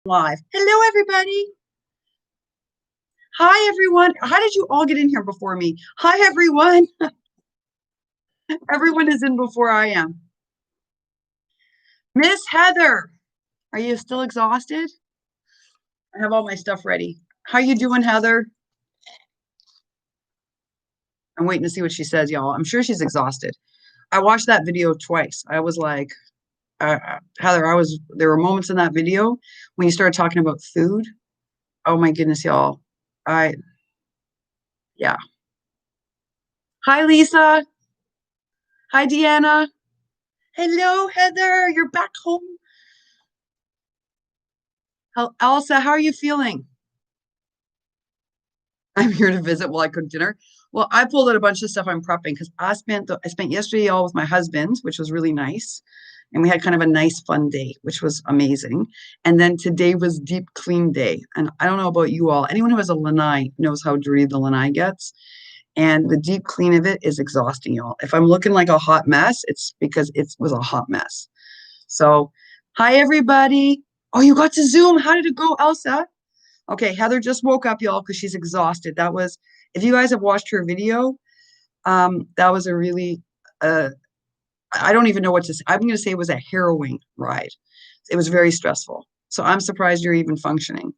Live. Hello, everybody. Hi, everyone. How did you all get in here before me? Hi, everyone. Everyone is in before I am. Miss Heather, are you still exhausted? I have all my stuff ready. How you doing, Heather? I'm waiting to see what she says, y'all. I'm sure she's exhausted. I watched that video twice. I was like, Heather, there were moments in that video when you started talking about food. Oh my goodness, y'all. I, yeah. Hi, Lisa. Hi, Deanna. Hello, Heather. You're back home. Elsa, how are you feeling? I'm here to visit while I cook dinner. Well, I pulled out a bunch of stuff I'm prepping because I spent yesterday all with my husband, which was really nice. And we had kind of a nice fun day, which was amazing. And then today was deep clean day. And I don't know about you all. Anyone who has a lanai knows how dirty the lanai gets. And the deep clean of it is exhausting, y'all. If I'm looking like a hot mess, it's because it was a hot mess. So, hi everybody. Oh, you got to Zoom. How did it go, Elsa? Okay, Heather just woke up, y'all, because she's exhausted. That was, if you guys have watched her video, that was a really, I don't even know what to say. I'm going to say it was a harrowing ride. It was very stressful. So I'm surprised you're even functioning.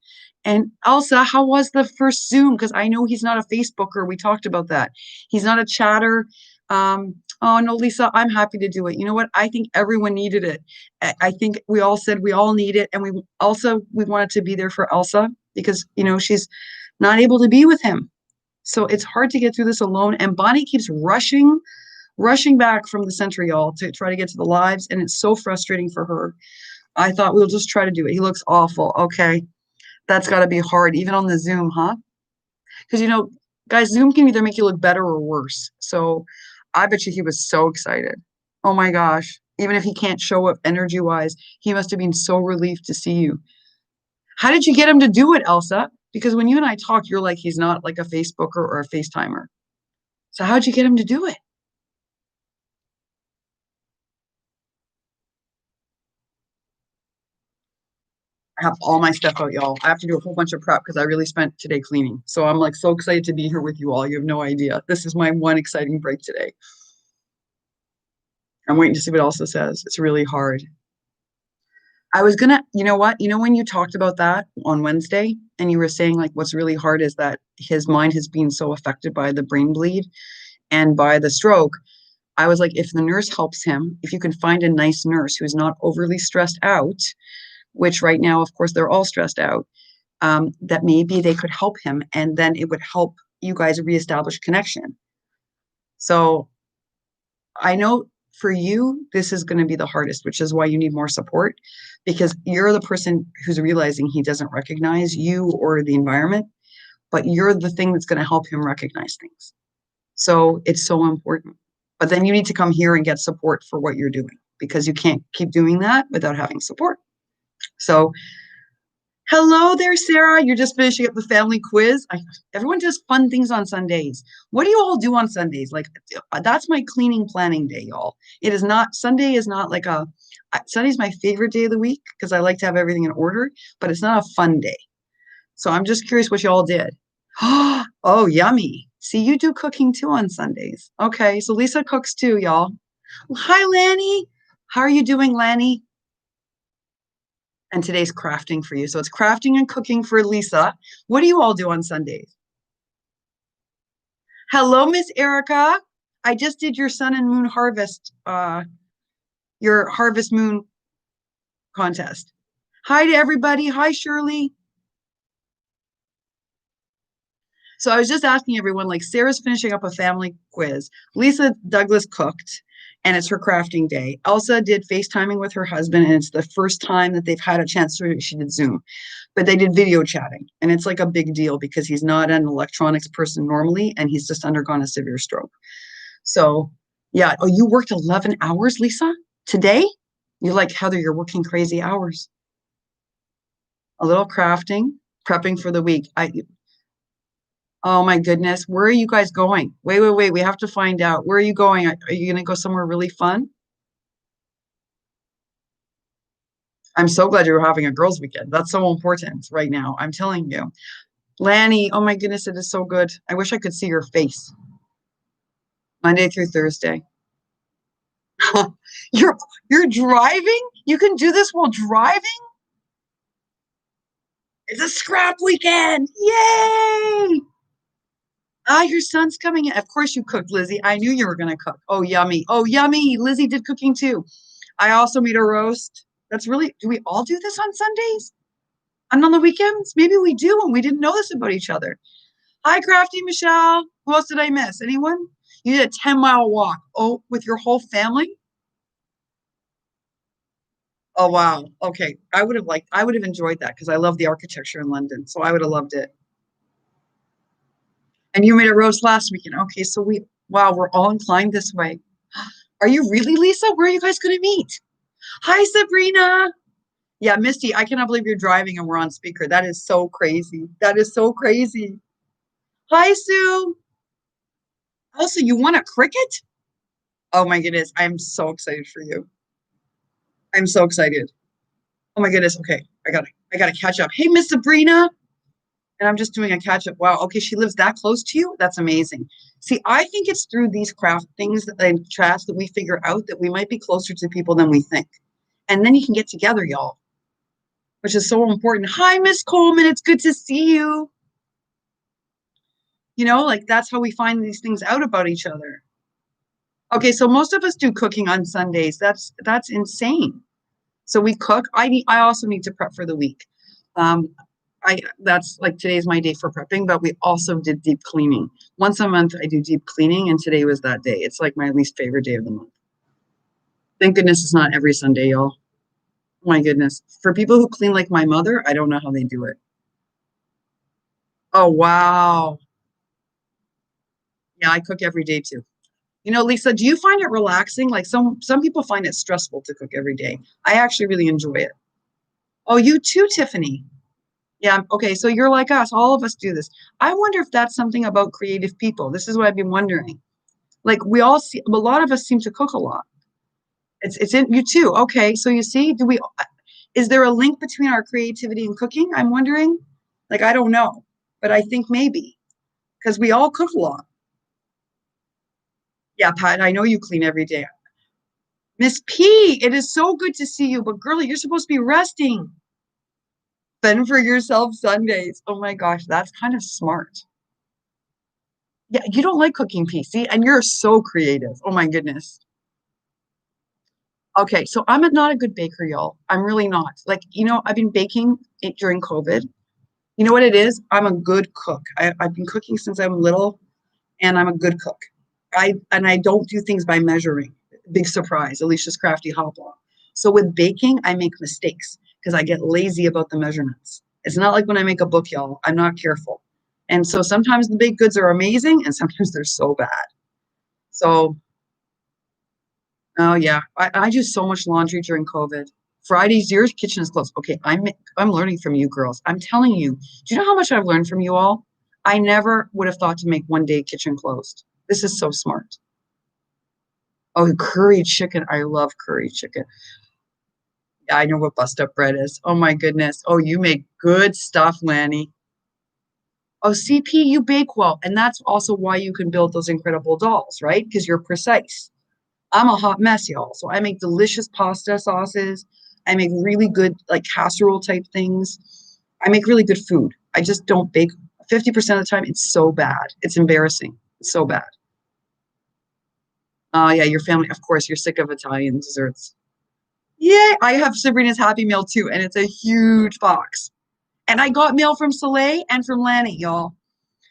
And Elsa, how was the first Zoom? Because I know he's not a Facebooker. We talked about that. He's not a chatter. Oh no, Lisa, I'm happy to do it. You know what? I think everyone needed it. I think we all said we all need it, and we wanted to be there for Elsa because she's not able to be with him. So it's hard to get through this alone. And Bonnie keeps rushing back from the center, y'all, to try to get to the lives, and it's so frustrating for her. I thought we'll just try to do it. He looks awful. Okay, that's got to be hard, even on the Zoom, huh? Because guys, Zoom can either make you look better or worse. So I bet you he was so excited. Oh my gosh. Even if he can't show up energy wise, he must have been so relieved to see you. How did you get him to do it, Elsa? Because when you and I talk, you're like he's not like a Facebooker or a FaceTimer. So how'd you get him to do it? I have all my stuff out, y'all. I have to do a whole bunch of prep because I really spent today cleaning. So I'm like so excited to be here with you all. You have no idea. This is my one exciting break today. I'm waiting to see what Elsa says. It's really hard. I was gonna, you know what? You know, when you talked about that on Wednesday and you were saying like what's really hard is that his mind has been so affected by the brain bleed and by the stroke. I was like, if the nurse helps him, if you can find a nice nurse who's not overly stressed out, which right now, of course, they're all stressed out, that maybe they could help him and then it would help you guys reestablish connection. So I know for you, this is going to be the hardest, which is why you need more support because you're the person who's realizing he doesn't recognize you or the environment, but you're the thing that's going to help him recognize things. So it's so important. But then you need to come here and get support for what you're doing because you can't keep doing that without having support. So hello there, Sarah. You're just finishing up the family quiz. Everyone does fun things on Sundays. What do you all do on Sundays? Like, that's my cleaning planning day, y'all. It is not, Sunday is not like Sunday's my favorite day of the week because I like to have everything in order, but it's not a fun day. So I'm just curious what you all did. Oh, yummy. See, you do cooking too on Sundays. Okay, so Lisa cooks too, y'all. Hi, Lanny. How are you doing, Lanny? And today's crafting for you. So it's crafting and cooking for Lisa. What do you all do on Sundays? Hello, Miss Erica. I just did your sun and moon harvest, your harvest moon contest. Hi to everybody. Hi, Shirley. So I was just asking everyone, like Sarah's finishing up a family quiz. Lisa Douglas cooked, and it's her crafting day. Elsa did FaceTiming with her husband, and it's the first time that they've had a chance to, she did Zoom, but they did video chatting. And it's like a big deal because he's not an electronics person normally, and he's just undergone a severe stroke. So yeah. Oh, you worked 11 hours, Lisa, today? You're like, Heather, you're working crazy hours. A little crafting, prepping for the week. Oh my goodness. Where are you guys going? Wait. We have to find out. Where are you going? Are you going to go somewhere really fun? I'm so glad you're having a girls' weekend. That's so important right now. I'm telling you. Lanny, oh my goodness, it is so good. I wish I could see your face Monday through Thursday. You're you're driving? You can do this while driving? It's a scrap weekend. Yay! Ah, your son's coming in. Of course you cooked, Lizzie. I knew you were gonna cook. Oh, yummy. Oh, yummy. Lizzie did cooking too. I also made a roast. That's really, do we all do this on Sundays? And on the weekends? Maybe we do and we didn't know this about each other. Hi, Crafty Michelle. Who else did I miss? Anyone? You did a 10-mile walk. Oh, with your whole family? Oh, wow. Okay. I would have enjoyed that because I love the architecture in London. So I would have loved it. And you made a roast last weekend. Okay. Wow, we're all inclined this way. Are you really, Lisa? Where are you guys going to meet? Hi, Sabrina. Yeah, Misty, I cannot believe you're driving and we're on speaker. That is so crazy. That is so crazy. Hi, Sue. Also, you won a cricket? Oh my goodness. I'm so excited for you. I'm so excited. Oh my goodness. Okay. I gotta catch up. Hey, Miss Sabrina. And I'm just doing a catch up. Wow. Okay. She lives that close to you. That's amazing. See, I think it's through these craft things and chats that we figure out that we might be closer to people than we think. And then you can get together, y'all, which is so important. Hi, Miss Coleman. It's good to see you. Like that's how we find these things out about each other. Okay, so most of us do cooking on Sundays. That's insane. So we cook. I also need to prep for the week. Um, I that's like today's my day for prepping, but we also did deep cleaning. Once a month I do deep cleaning, and today was that day. It's like my least favorite day of the month. Thank goodness it's not every Sunday, y'all. Oh my goodness. For people who clean like my mother, I don't know how they do it. Oh wow. Yeah, I cook every day too. Lisa, do you find it relaxing? Like some people find it stressful to cook every day. I actually really enjoy it. Oh, you too, Tiffany. Yeah, okay. So you're like us. All of us do this. I wonder if that's something about creative people. This is what I've been wondering. Like we all see, a lot of us seem to cook a lot. It's in you too. Okay. So you see, do we is there a link between our creativity and cooking? I'm wondering. Like I don't know, but I think maybe because we all cook a lot. Yeah, Pat, I know you clean every day. Miss P, it is so good to see you, but girlie, you're supposed to be resting. Fend for yourself Sundays. Oh my gosh, that's kind of smart. Yeah, you don't like cooking, PC, and you're so creative. Oh my goodness. Okay, so not a good baker, y'all. I'm really not. Like, I've been baking it during COVID. You know what it is? I'm a good cook. I've been cooking since I'm little, and I'm a good cook. I don't do things by measuring. Big surprise, Alicia's crafty hopla. So with baking, I make mistakes because I get lazy about the measurements. It's not like when I make a book, y'all. I'm not careful. And so sometimes the baked goods are amazing and sometimes they're so bad. So, oh yeah, I do so much laundry during COVID. Fridays, your kitchen is closed. Okay, I'm learning from you girls. I'm telling you. Do you know how much I've learned from you all? I never would have thought to make one day kitchen closed. This is so smart. Oh, curry chicken. I love curry chicken. Yeah, I know what bust up bread is. Oh my goodness. Oh, you make good stuff, Lanny. Oh, CP, you bake well. And that's also why you can build those incredible dolls, right? Because you're precise. I'm a hot mess, y'all. So I make delicious pasta sauces. I make really good, like casserole type things. I make really good food. I just don't bake 50% of the time. It's so bad. It's embarrassing. It's so bad. Oh, yeah, your family, of course, you're sick of Italian desserts. Yay! I have Sabrina's Happy Meal too, and it's a huge box. And I got mail from Soleil and from Lanny, y'all.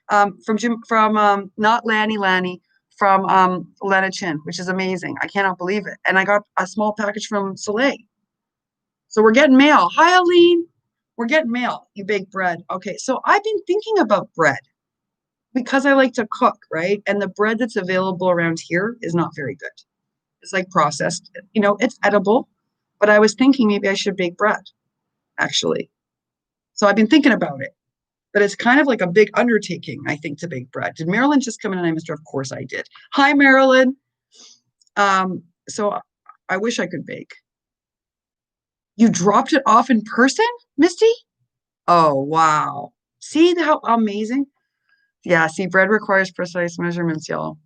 From Jim, from not Lanny, from Lena Chin, which is amazing. I cannot believe it. And I got a small package from Soleil. So we're getting mail. Hi, Aline. We're getting mail. You bake bread. Okay, so I've been thinking about bread because I like to cook, right? And the bread that's available around here is not very good. It's like processed. It's edible, but I was thinking maybe I should bake bread, actually. So I've been thinking about it, but it's kind of like a big undertaking, I think, to bake bread. Did Marilyn just come in and I missed her? Of course I did. Hi, Marilyn. So I wish I could bake. You dropped it off in person, Misty? Oh, wow. See how amazing? Yeah, see, bread requires precise measurements, y'all.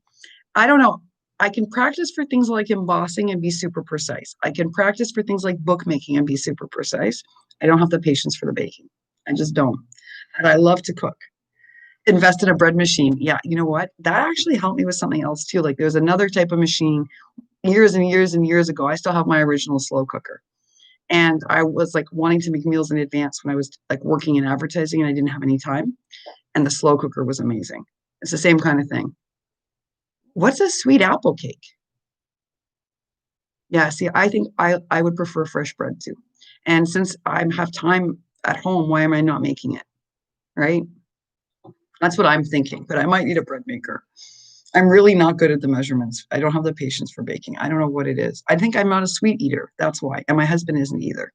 I don't know. I can practice for things like embossing and be super precise. I can practice for things like bookmaking and be super precise. I don't have the patience for the baking. I just don't. And I love to cook. Invest in a bread machine. Yeah, you know what? That actually helped me with something else too. Like there's another type of machine years and years and years ago. I still have my original slow cooker. And I was like wanting to make meals in advance when I was like working in advertising and I didn't have any time. And the slow cooker was amazing. It's the same kind of thing. What's a sweet apple cake? Yeah, see, I think I would prefer fresh bread too. And since I have time at home, why am I not making it? Right? That's what I'm thinking, but I might need a bread maker. I'm really not good at the measurements. I don't have the patience for baking. I don't know what it is. I think I'm not a sweet eater. That's why. And my husband isn't either.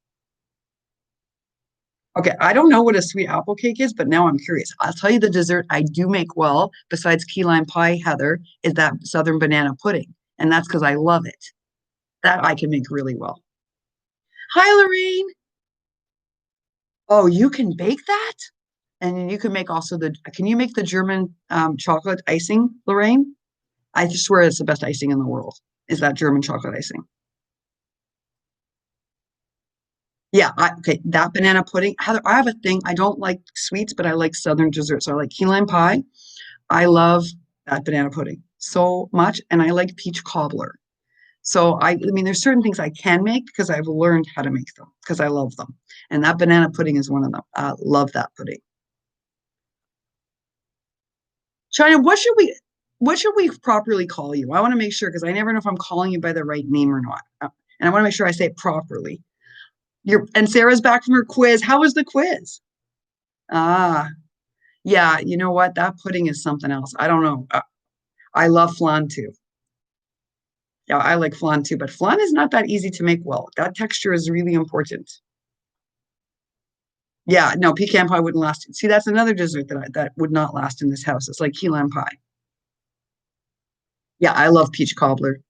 Okay, I don't know what a sweet apple cake is, but now I'm curious. I'll tell you the dessert I do make well, besides key lime pie, Heather, is that southern banana pudding. And that's because I love it. That I can make really well. Hi, Lorraine. Oh, you can bake that? And then you can make also can you make the German chocolate icing, Lorraine? I just swear it's the best icing in the world, is that German chocolate icing. Yeah, okay, that banana pudding. Heather, I have a thing. I don't like sweets, but I like southern desserts. So I like key lime pie. I love that banana pudding so much, and I like peach cobbler. So I mean, there's certain things I can make because I've learned how to make them because I love them, and that banana pudding is one of them. I love that pudding. China, what should we properly call you? I want to make sure because I never know if I'm calling you by the right name or not, and I want to make sure I say it properly. And Sarah's back from her quiz. How was the quiz? Ah, yeah. You know what? That pudding is something else. I don't know. I love flan too. Yeah, I like flan too, but flan is not that easy to make well. That texture is really important. Yeah, no, pecan pie wouldn't last. See, that's another dessert that would not last in this house. It's like key lime pie. Yeah, I love peach cobbler.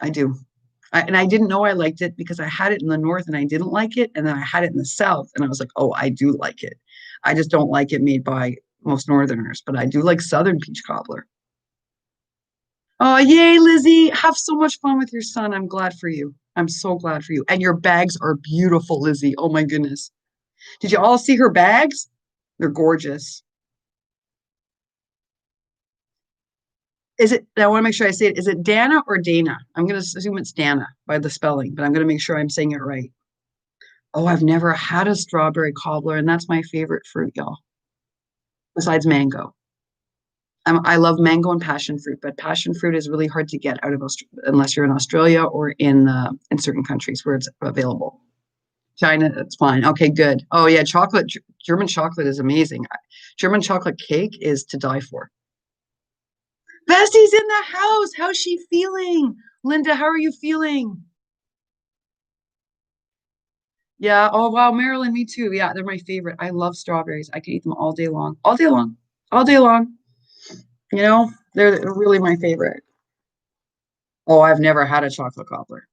I do. And I didn't know I liked it because I had it in the north and I didn't like it, and then I had it in the south and I was like, oh, I do like it. I just don't like it made by most northerners, but I do like southern peach cobbler. Oh, yay, Lizzie. Have so much fun with your son. I'm glad for you. I'm so glad for you. And your bags are beautiful, Lizzie. Oh my goodness. Did you all see her bags? They're gorgeous. Is it, I want to make sure I say it. Is it Dana or Dana? I'm going to assume it's Dana by the spelling, but I'm going to make sure I'm saying it right. Oh, I've never had a strawberry cobbler, and that's my favorite fruit, y'all, besides mango. I love mango and passion fruit, but passion fruit is really hard to get out of unless you're in Australia or in certain countries where it's available. China, that's fine. Okay, good. Oh yeah, German chocolate is amazing. German chocolate cake is to die for. Bessie's in the house. How's she feeling? Linda, how are you feeling? Yeah. Oh wow, Marilyn, me too. Yeah, they're my favorite. I love strawberries. I can eat them all day long. All day long. All day long. You know, they're really my favorite. Oh, I've never had a chocolate cobbler.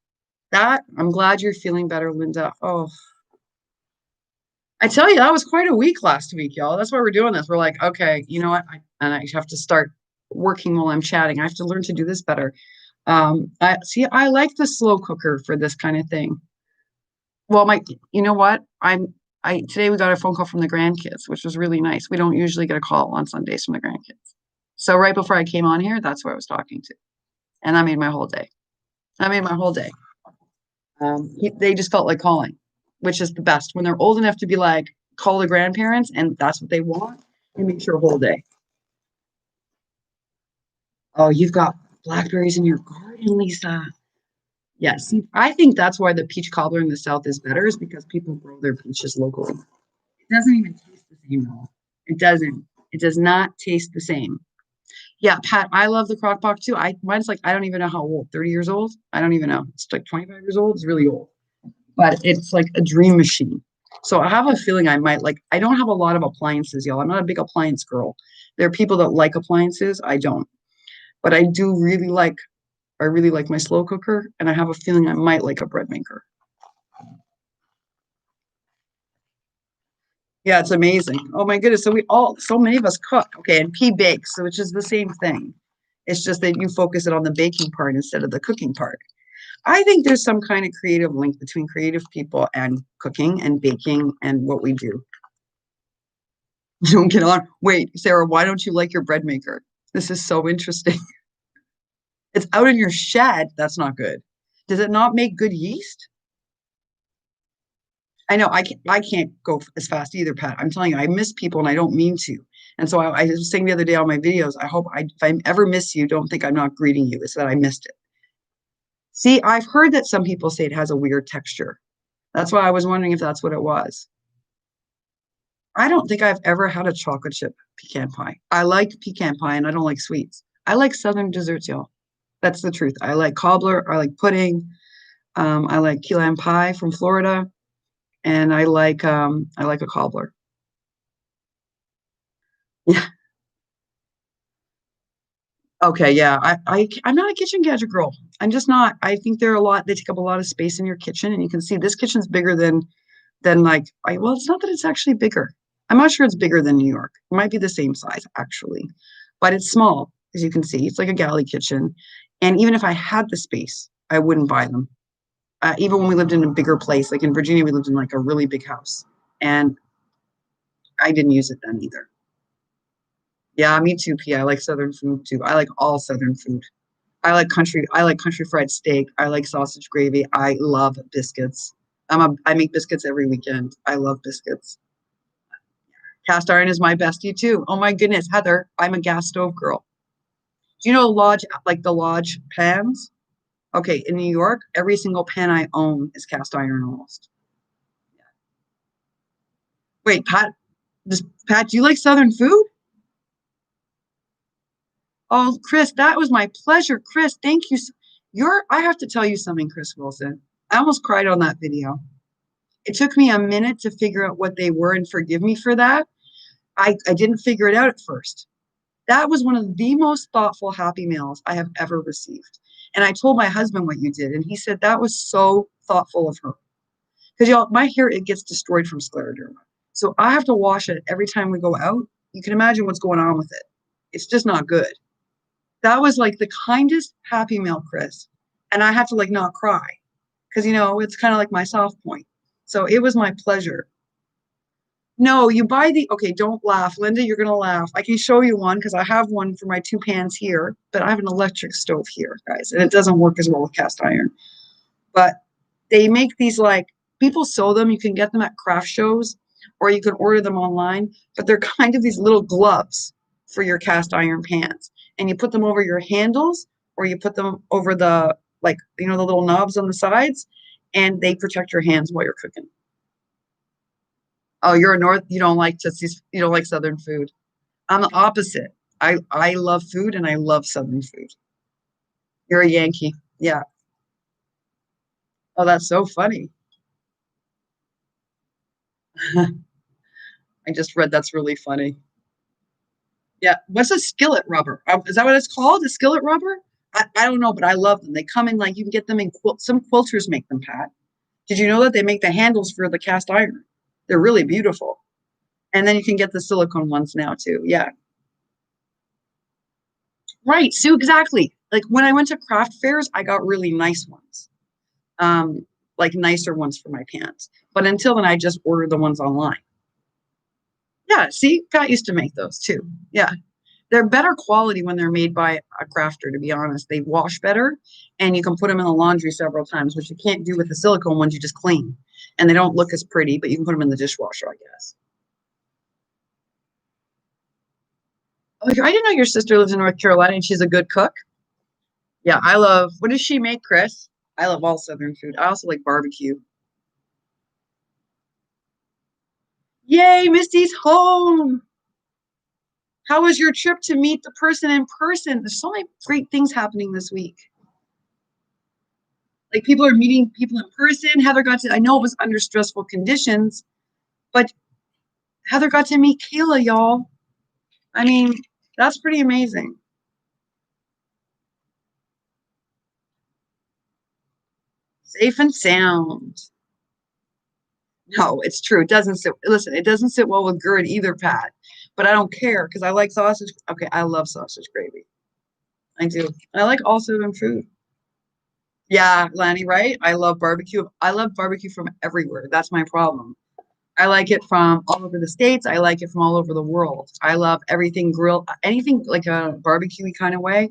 That I'm glad you're feeling better, Linda. Oh, I tell you, that was quite a week last week, y'all. That's why we're doing this. We're like, okay, you know what? And I have to start working while I'm chatting. I have to learn to do this better. I see. I like the slow cooker for this kind of thing. Well, you know what? I today we got a phone call from the grandkids, which was really nice. We don't usually get a call on Sundays from the grandkids. So right before I came on here, that's who I was talking to, and that made my whole day. That made my whole day. They just felt like calling, which is the best when they're old enough to be like call the grandparents, and that's what they want. It makes your whole day. Oh, you've got blackberries in your garden, Lisa. Yeah, see, I think that's why the peach cobbler in the South is better, is because people grow their peaches locally. It doesn't even taste the same though. It doesn't. It does not taste the same. Yeah, Pat, I love the crock pot too. Mine's like I don't even know how old. 30 years old? I don't even know. It's like 25 years old. It's really old. But it's like a dream machine. So I have a feeling I might like, I don't have a lot of appliances, y'all. I'm not a big appliance girl. There are people that like appliances. I don't. But I really like my slow cooker, and I have a feeling I might like a bread maker. Yeah, it's amazing. Oh my goodness. So many of us cook. Okay, and P bakes, so which is the same thing. It's just that you focus it on the baking part instead of the cooking part. I think there's some kind of creative link between creative people and cooking and baking and what we do. You don't get on. Wait, Sarah, why don't you like your bread maker? This is so interesting. It's out in your shed. That's not good. Does it not make good yeast? I know I can't go as fast either, Pat. I'm telling you, I miss people and I don't mean to. And so I was saying the other day on my videos, I hope if I ever miss you, don't think I'm not greeting you. It's that I missed it. See, I've heard that some people say it has a weird texture. That's why I was wondering if that's what it was. I don't think I've ever had a chocolate chip pecan pie. I like pecan pie and I don't like sweets. I like Southern desserts, y'all. That's the truth. I like cobbler, I like pudding, I like key lime pie from Florida, and I like a cobbler. Yeah. Okay, yeah. I'm not a kitchen gadget girl. I'm just not. I think they're a lot, they take up a lot of space in your kitchen, and you can see this kitchen's bigger than like well, it's not that it's actually bigger. I'm not sure it's bigger than New York. It might be the same size actually, but it's small, as you can see. It's like a galley kitchen. And even if I had the space, I wouldn't buy them. Even when we lived in a bigger place, like in Virginia, we lived in like a really big house, and I didn't use it then either. Yeah, me too, P. I like Southern food too. I like all Southern food. I like country fried steak. I like sausage gravy. I love biscuits. I make biscuits every weekend. I love biscuits. Cast iron is my bestie too. Oh my goodness, Heather, I'm a gas stove girl. Do you know Lodge, like the Lodge pans? Okay, in New York, every single pan I own is cast iron almost. Wait, Pat, do you like Southern food? Oh, Chris, that was my pleasure. Chris, thank you. I have to tell you something, Chris Wilson. I almost cried on that video. It took me a minute to figure out what they were, and forgive me for that. I didn't figure it out at first. That was one of the most thoughtful Happy Meals I have ever received. And I told my husband what you did, and he said that was so thoughtful of her. Because y'all, my hair it gets destroyed from scleroderma, so I have to wash it every time we go out. You can imagine what's going on with it. It's just not good. That was like the kindest Happy Meal, Chris, and I have to like not cry because it's kind of like my soft point. So it was my pleasure. No, you buy the okay, don't laugh. Linda, you're gonna laugh. I can show you one because I have one for my two pans here, but I have an electric stove here, guys, and it doesn't work as well with cast iron. But they make these like people sew them. You can get them at craft shows or you can order them online, but they're kind of these little gloves for your cast iron pans. And you put them over your handles or you put them over the like, the little knobs on the sides and they protect your hands while you're cooking. Oh, you're a North, you don't like Southern food. I'm the opposite. I love food and I love Southern food. You're a Yankee. Yeah. Oh, that's so funny. I just read that's really funny. Yeah. What's a skillet rubber? Is that what it's called? A skillet rubber? I don't know, but I love them. They come in like you can get them in some quilters make them, Pat. Did you know that they make the handles for the cast iron? They're really beautiful. And then you can get the silicone ones now too. Yeah. Right. So exactly. Like when I went to craft fairs, I got really nice ones. Like nicer ones for my pants. But until then I just ordered the ones online. Yeah, see, Pat used to make those too. Yeah. They're better quality when they're made by a crafter, to be honest. They wash better and you can put them in the laundry several times, which you can't do with the silicone ones you just clean. And they don't look as pretty, but you can put them in the dishwasher, I guess. Oh, I didn't know your sister lives in North Carolina and she's a good cook. Yeah, what does she make, Chris? I love all Southern food. I also like barbecue. Yay, Misty's home. How was your trip to meet the person in person? There's so many great things happening this week. Like people are meeting people in person. I know it was under stressful conditions, but Heather got to meet Kayla, y'all. I mean, that's pretty amazing. Safe and sound. No, it's true. It doesn't sit, listen, it doesn't sit well with GERD either, Pat. But I don't care because I like sausage. Okay, I love sausage gravy. I do. I like all Southern food. Yeah, Lanny, right? I love barbecue. I love barbecue from everywhere. That's my problem. I like it from all over the states. I like it from all over the world. I love everything grilled, anything like a barbecue kind of way.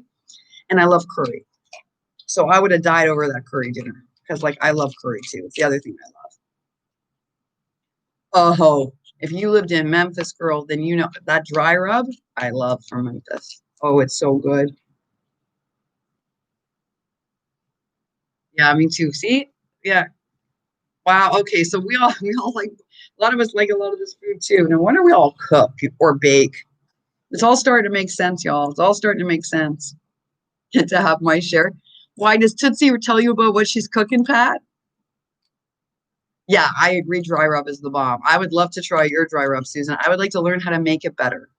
And I love curry. So I would have died over that curry dinner because, like, I love curry too. It's the other thing I love. Oh, if you lived in Memphis, girl, then you know that dry rub I love from Memphis. Oh, it's so good. Yeah, me too. See? Yeah. Wow. Okay. So we all like a lot of us like a lot of this food too. No wonder we all cook or bake. It's all starting to make sense, y'all. It's all starting to make sense. Get to have my share. Why does Tootsie tell you about what she's cooking, Pat? Yeah, I agree. Dry rub is the bomb. I would love to try your dry rub, Susan. I would like to learn how to make it better.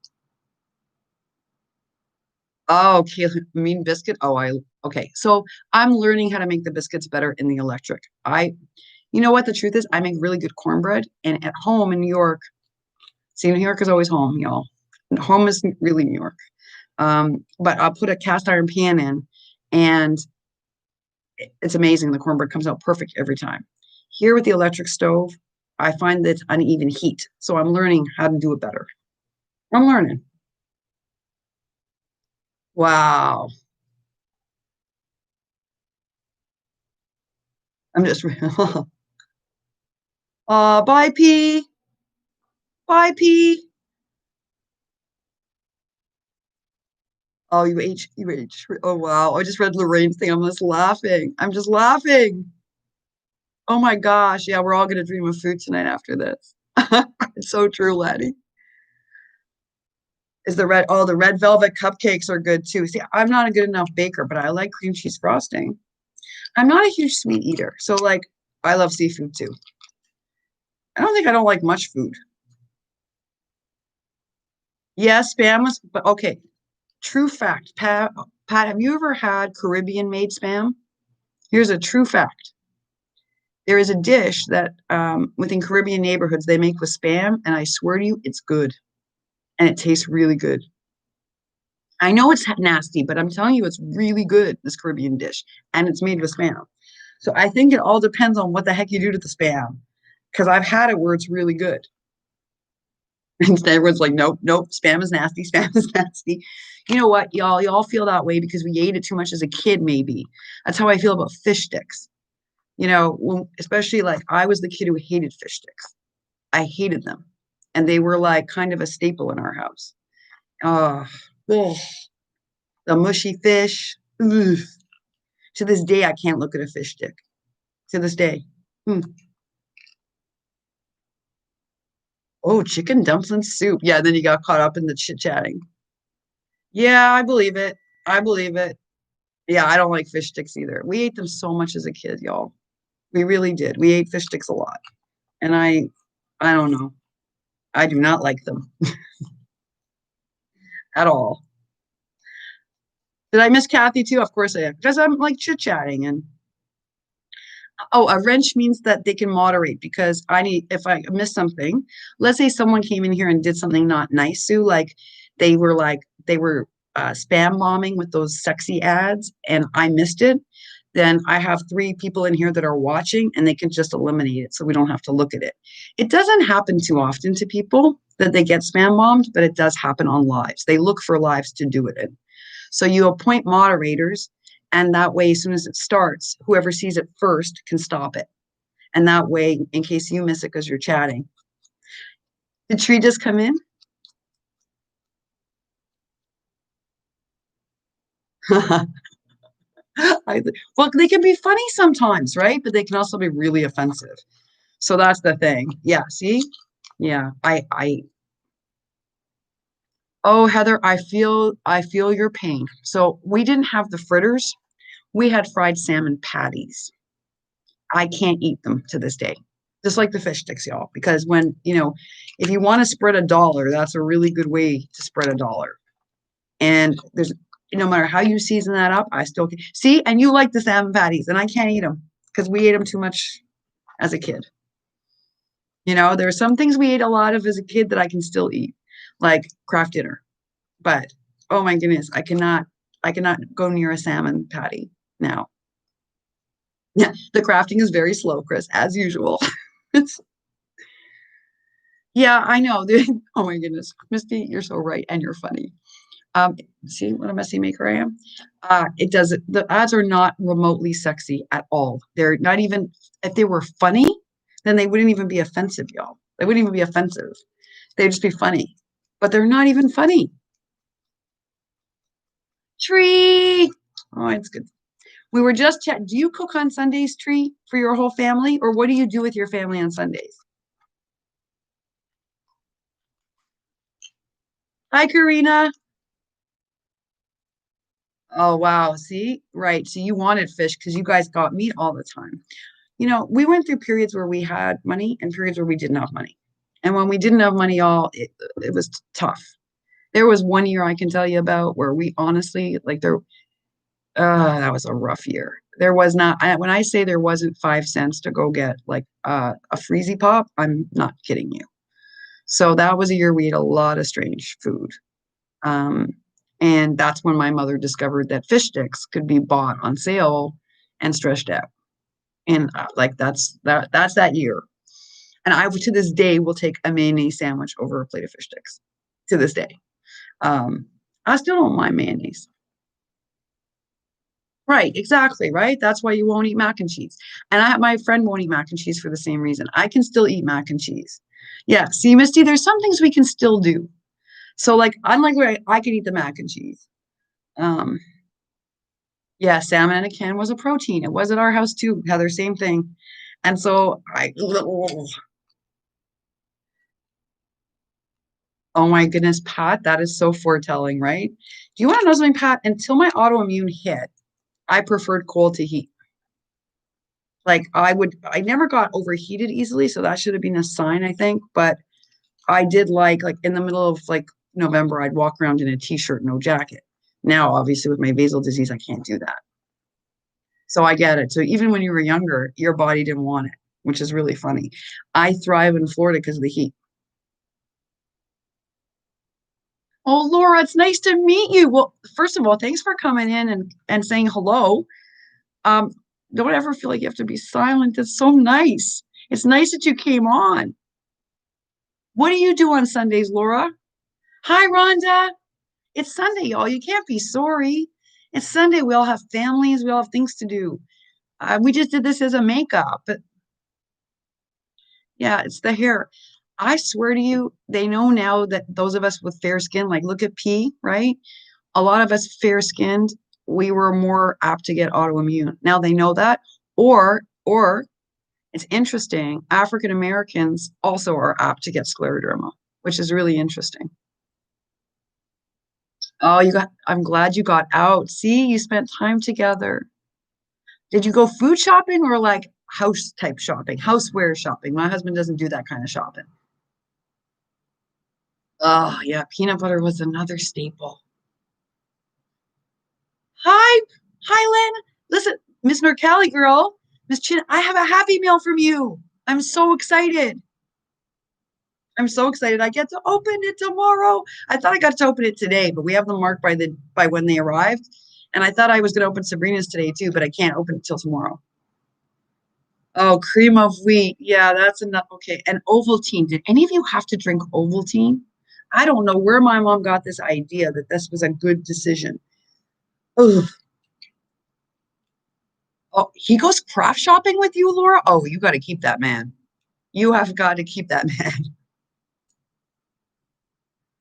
Oh, okay. Mean biscuit. Oh, I okay. So I'm learning how to make the biscuits better in the electric. You know what the truth is? I make really good cornbread, and at home in New York, see, New York is always home, y'all. Home is really New York. But I'll put a cast iron pan in, and it's amazing. The cornbread comes out perfect every time. Here with the electric stove, I find that it's uneven heat, so I'm learning how to do it better. I'm learning. Wow. I'm just. Bye, P. Bye, P. Oh, oh, wow. I just read Lorraine's thing. I'm just laughing. I'm just laughing. Oh my gosh. Yeah, we're all gonna dream of food tonight after this. It's so true, Laddie. Is the red velvet cupcakes are good too. See, I'm not a good enough baker, but I like cream cheese frosting. I'm not a huge sweet eater. So like I love seafood too. I don't like much food. Yeah, spam was, but okay. True fact, Pat, have you ever had Caribbean made spam? Here's a true fact. There is a dish that within Caribbean neighborhoods they make with spam, and I swear to you, it's good and it tastes really good. I know it's nasty, but I'm telling you, it's really good, this Caribbean dish, and it's made with spam. So I think it all depends on what the heck you do to the spam, because I've had it where it's really good. And everyone's like, nope, nope, spam is nasty, spam is nasty. You know what, y'all feel that way because we ate it too much as a kid, maybe. That's how I feel about fish sticks. Especially like I was the kid who hated fish sticks. I hated them. And they were like kind of a staple in our house. Oh, ugh, the mushy fish. Ugh. To this day, I can't look at a fish stick. To this day. Mm. Oh, chicken dumpling soup. Yeah, then you got caught up in the chit chatting. Yeah, I believe it. I believe it. Yeah, I don't like fish sticks either. We ate them so much as a kid, y'all. We really did. We ate fish sticks a lot. And I don't know. I do not like them at all. Did I miss Kathy too? Of course I am, because I'm like chit chatting and oh, a wrench means that they can moderate because if I miss something, let's say someone came in here and did something not nice, Sue, they were spam bombing with those sexy ads and I missed it, then I have three people in here that are watching and they can just eliminate it so we don't have to look at it. It doesn't happen too often to people that they get spam bombed, but it does happen on lives. They look for lives to do it in. So you appoint moderators, and that way, as soon as it starts, whoever sees it first can stop it. And that way, in case you miss it because you're chatting. Did Tree just come in? Well, they can be funny sometimes, right? But they can also be really offensive. So that's the thing. Yeah, see? Yeah, oh, Heather, I feel your pain. So we didn't have the fritters. We had fried salmon patties. I can't eat them to this day. Just like the fish sticks, y'all. Because if you want to spread a dollar, that's a really good way to spread a dollar. And there's no matter how you season that up, I still can see. And you like the salmon patties, and I can't eat them because we ate them too much as a kid. There are some things we ate a lot of as a kid that I can still eat, like Kraft dinner. But oh my goodness, I cannot go near a salmon patty now. Yeah, the crafting is very slow, Chris, as usual. Yeah, I know. Oh my goodness, Misty, you're so right, and you're funny. Um, See what a messy maker I am. It doesn't. The ads are not remotely sexy at all. They're not even. If they were funny, then they wouldn't even be offensive, y'all. They wouldn't even be offensive. They'd just be funny. But they're not even funny. Tree. Oh, it's good. We were just chatting. Do you cook on Sundays, Tree, for your whole family, or what do you do with your family on Sundays? Hi, Karina. Oh, wow. See, right. So you wanted fish because you guys got meat all the time. We went through periods where we had money and periods where we didn't have money. And when we didn't have money, all it was tough. There was one year I can tell you about where we honestly, like that was a rough year. There was not, when I say there wasn't 5 cents to go get like a freezy pop, I'm not kidding you. So that was a year we ate a lot of strange food. Um, and that's when my mother discovered that fish sticks could be bought on sale and stretched out. And like that's that year. And I to this day will take a mayonnaise sandwich over a plate of fish sticks. To this day. Um, I still don't mind mayonnaise. Right, exactly, right? That's why you won't eat mac and cheese. And my friend won't eat mac and cheese for the same reason. I can still eat mac and cheese. Yeah, see, Misty, there's some things we can still do. So, like, unlike where I can eat the mac and cheese. Um, yeah, salmon in a can was a protein. It was at our house too, Heather, same thing. And so oh my goodness, Pat, that is so foretelling, right? Do you want to know something, Pat? Until my autoimmune hit, I preferred cold to heat. Like I never got overheated easily, so that should have been a sign, I think. But I did like in the middle of like November, I'd walk around in a t-shirt, no jacket. Now, obviously, with my basal disease, I can't do that. So I get it. So even when you were younger, your body didn't want it, which is really funny. I thrive in Florida because of the heat. Oh, Laura, it's nice to meet you. Well, first of all, thanks for coming in and saying hello. Um, don't ever feel like you have to be silent. It's so nice. It's nice that you came on. What do you do on Sundays, Laura? Hi, Rhonda. It's Sunday, y'all. You can't be sorry. It's Sunday. We all have families. We all have things to do. We just did this as a makeup, but yeah, it's the hair. I swear to you, they know now that those of us with fair skin, like look at P, right? A lot of us fair skinned, we were more apt to get autoimmune. Now they know that, or it's interesting. African Americans also are apt to get scleroderma, which is really interesting. Oh, I'm glad you got out. See, you spent time together. Did you go food shopping or like house type shopping, houseware shopping? My husband doesn't do that kind of shopping. Oh, yeah, peanut butter was another staple. Hi, hi, Lynn. Listen, Miss Mercalli girl, Miss Chin, I have a happy meal from you. I'm so excited. I'm so excited. I get to open it tomorrow. I thought I got to open it today, but we have them marked by when they arrived. And I thought I was going to open Sabrina's today too, but I can't open it till tomorrow. Oh, cream of wheat. Yeah, that's enough. Okay. And Ovaltine. Did any of you have to drink Ovaltine? I don't know where my mom got this idea that this was a good decision. Oh, oh, he goes craft shopping with you, Laura? Oh, you got to keep that man. You have got to keep that man.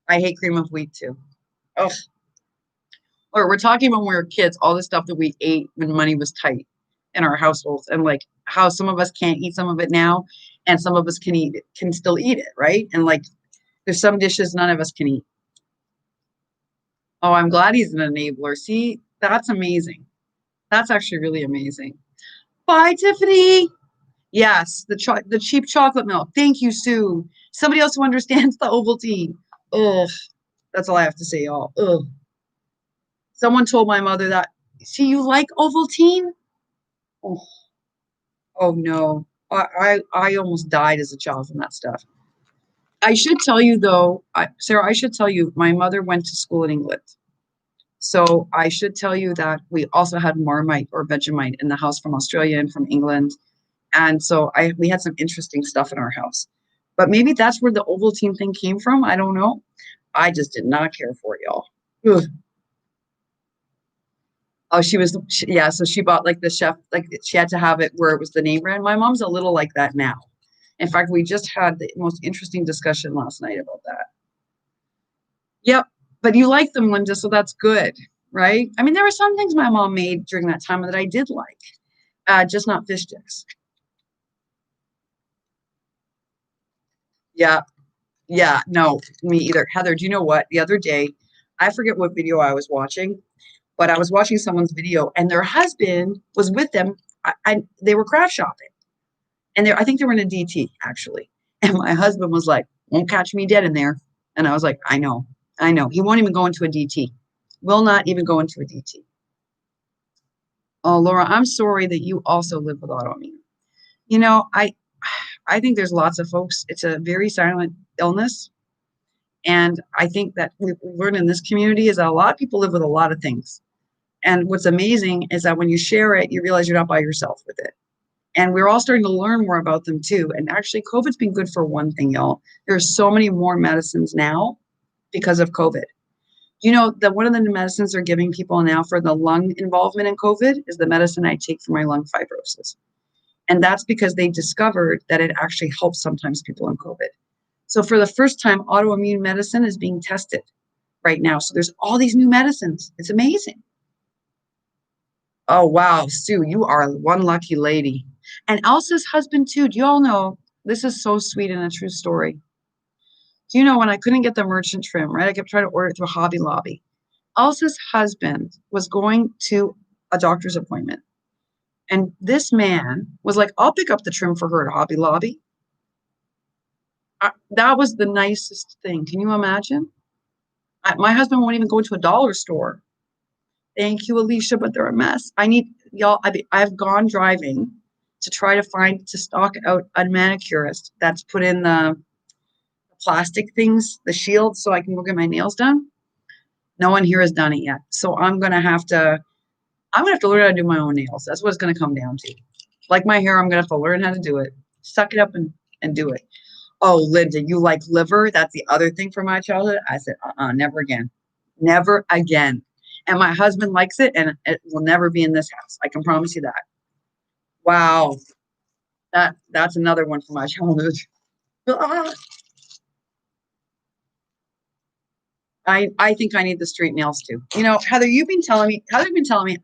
I hate cream of wheat too. Oh, or we're talking when we were kids, all the stuff that we ate when money was tight in our households, and like how some of us can't eat some of it now, and some of us can still eat it, right? And like there's some dishes none of us can eat. Oh, I'm glad he's an enabler. See, that's amazing. That's actually really amazing. Bye, Tiffany. Yes, the cheap chocolate milk. Thank you, Sue. Somebody else who understands the Ovaltine. Ugh, that's all I have to say, y'all. Ugh. Someone told my mother that. See, you like Ovaltine? Oh, oh no. I almost died as a child from that stuff. I should tell you though, Sarah, I should tell you, my mother went to school in England. So I should tell you that we also had Marmite or Vegemite in the house from Australia and from England. And so I we had some interesting stuff in our house. But maybe that's where the Ovaltine thing came from. I don't know. I just did not care for it, y'all. Ugh. Oh, yeah. So she bought like the chef, like she had to have it where it was the name brand. My mom's a little like that now. In fact, we just had the most interesting discussion last night about that. Yep. But you like them, Linda, so that's good, right? I mean, there were some things my mom made during that time that I did like, just not fish sticks. Yeah. Yeah. No, me either. Heather, do you know what? The other day, I forget what video I was watching, but I was watching someone's video and their husband was with them. They were craft shopping and I think they were in a DT actually. And my husband was like, won't catch me dead in there. And I was like, I know, I know. He won't even go into a DT. Will not even go into a DT. Oh, Laura, I'm sorry that you also live with autoimmune. You know, I think there's lots of folks. It's a very silent illness. And I think that we've learned in this community is that a lot of people live with a lot of things. And what's amazing is that when you share it, you realize you're not by yourself with it. And we're all starting to learn more about them too. And actually, COVID's been good for one thing, y'all. There's so many more medicines now because of COVID. You know that one of the medicines they're giving people now for the lung involvement in COVID is the medicine I take for my lung fibrosis. And that's because they discovered that it actually helps sometimes people in COVID. So for the first time, autoimmune medicine is being tested right now. So there's all these new medicines. It's amazing. Oh, wow, Sue, you are one lucky lady. And Elsa's husband, too. Do you all know this is so sweet and a true story? Do you know when I couldn't get the merchant trim, right? I kept trying to order it through Hobby Lobby. Elsa's husband was going to a doctor's appointment. And this man was like, I'll pick up the trim for her at Hobby Lobby. That was the nicest thing. Can you imagine? My husband won't even go to a dollar store. Thank you, Alicia, but they're a mess. I need y'all. I've gone driving to try to find to stock out a manicurist that's put in the plastic things, the shields, so I can go get my nails done. No one here has done it yet, so I'm gonna have to learn how to do my own nails. That's what it's gonna come down to. Like my hair, I'm gonna have to learn how to do it. Suck it up and do it. Oh, Linda, you like liver? That's the other thing from my childhood. I said, never again. Never again. And my husband likes it, and it will never be in this house. I can promise you that. Wow. That's another one from my childhood. Ah, I think I need the straight nails too. You know, Heather's been telling me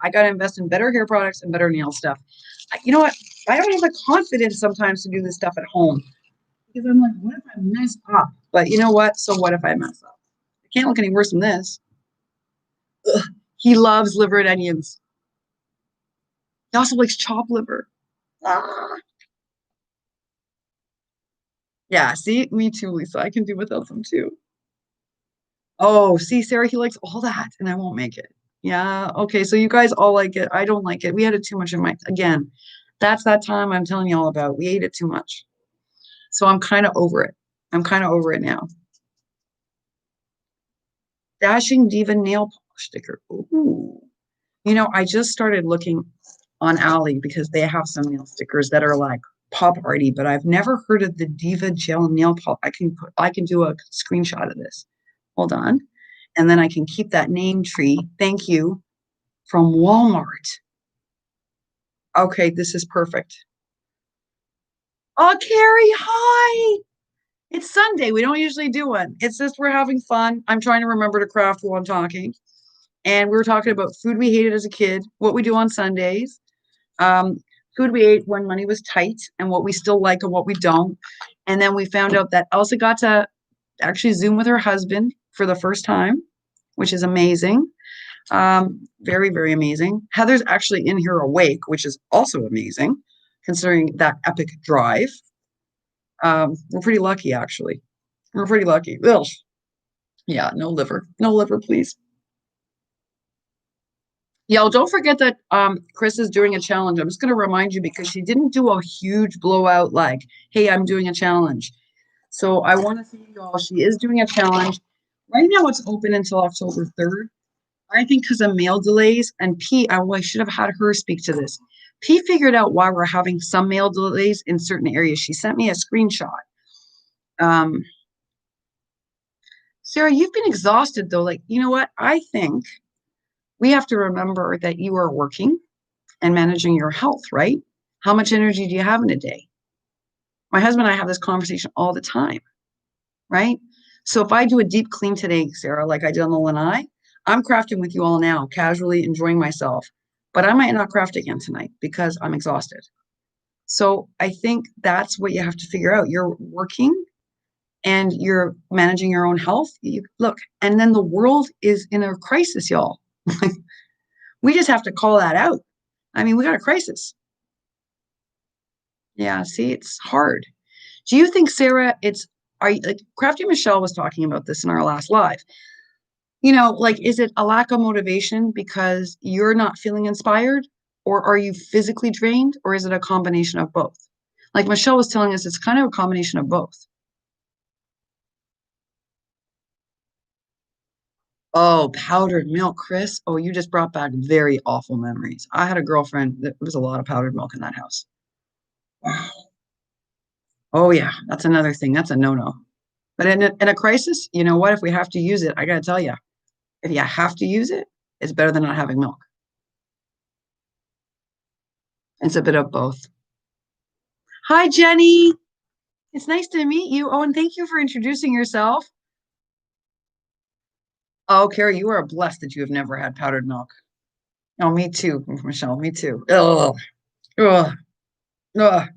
I gotta invest in better hair products and better nail stuff. You know what? I don't have the confidence sometimes to do this stuff at home because I'm like, what if I mess up? But you know what? So what if I mess up? It can't look any worse than this. Ugh. He loves liver and onions. He also likes chopped liver. Ah. Yeah, see, me too, Lisa. I can do without them too. Oh, see, Sarah, he likes all that, and I won't make it. Yeah, okay, so you guys all like it. I don't like it. We had it too much in my, again, that's that time I'm telling you all about. We ate it too much. So I'm kind of over it. I'm kind of over it now. Dashing Diva nail polish sticker. Ooh. You know, I just started looking on Ally because they have some nail stickers that are like pop arty, but I've never heard of the Diva gel nail polish. I can do a screenshot of this. Hold on. And then I can keep that name tree. Thank you from Walmart. Okay, this is perfect. Oh, Carrie, hi. It's Sunday. We don't usually do one. It's just we're having fun. I'm trying to remember to craft while I'm talking. And we were talking about food we hated as a kid, what we do on Sundays, um, food we ate when money was tight, and what we still like and what we don't. And then we found out that Elsa got to actually Zoom with her husband for the first time, which is amazing. Very, very amazing. Heather's actually in here awake, which is also amazing, considering that epic drive. We're pretty lucky, actually. We're pretty lucky. Ugh. Yeah, no liver. No liver, please. Yeah, well, don't forget that Chris is doing a challenge. I'm just going to remind you because she didn't do a huge blowout like, hey, I'm doing a challenge. So I want to see you all. She is doing a challenge. Right now it's open until October 3rd. I think because of mail delays and I should have had her speak to this. P figured out why we're having some mail delays in certain areas. She sent me a screenshot. Um, Sarah, you've been exhausted though. Like, you know what? I think we have to remember that you are working and managing your health, right? How much energy do you have in a day? My husband and I have this conversation all the time, right? So if I do a deep clean today, Sarah, like I did on the lanai, I'm crafting with you all now, casually enjoying myself. But I might not craft again tonight because I'm exhausted. So I think that's what you have to figure out. You're working and you're managing your own health. Look, and then the world is in a crisis, y'all. We just have to call that out. I mean, we got a crisis. Yeah, see, it's hard. Do you think, Sarah, are you like Crafty Michelle was talking about this in our last live? Like, is it a lack of motivation because you're not feeling inspired, or are you physically drained, or is it a combination of both? Like Michelle was telling us, it's kind of a combination of both. Oh, powdered milk, Chris. Oh, you just brought back very awful memories. I had a girlfriend that was a lot of powdered milk in that house. Oh, yeah, that's another thing. That's a no-no. But in a crisis, you know what? If we have to use it, I got to tell you, if you have to use it, it's better than not having milk. It's a bit of both. Hi, Jenny. It's nice to meet you. Oh, and thank you for introducing yourself. Oh, Carrie, you are blessed that you have never had powdered milk. Oh, me too, Michelle. Me too. Ugh. Ugh. Ugh.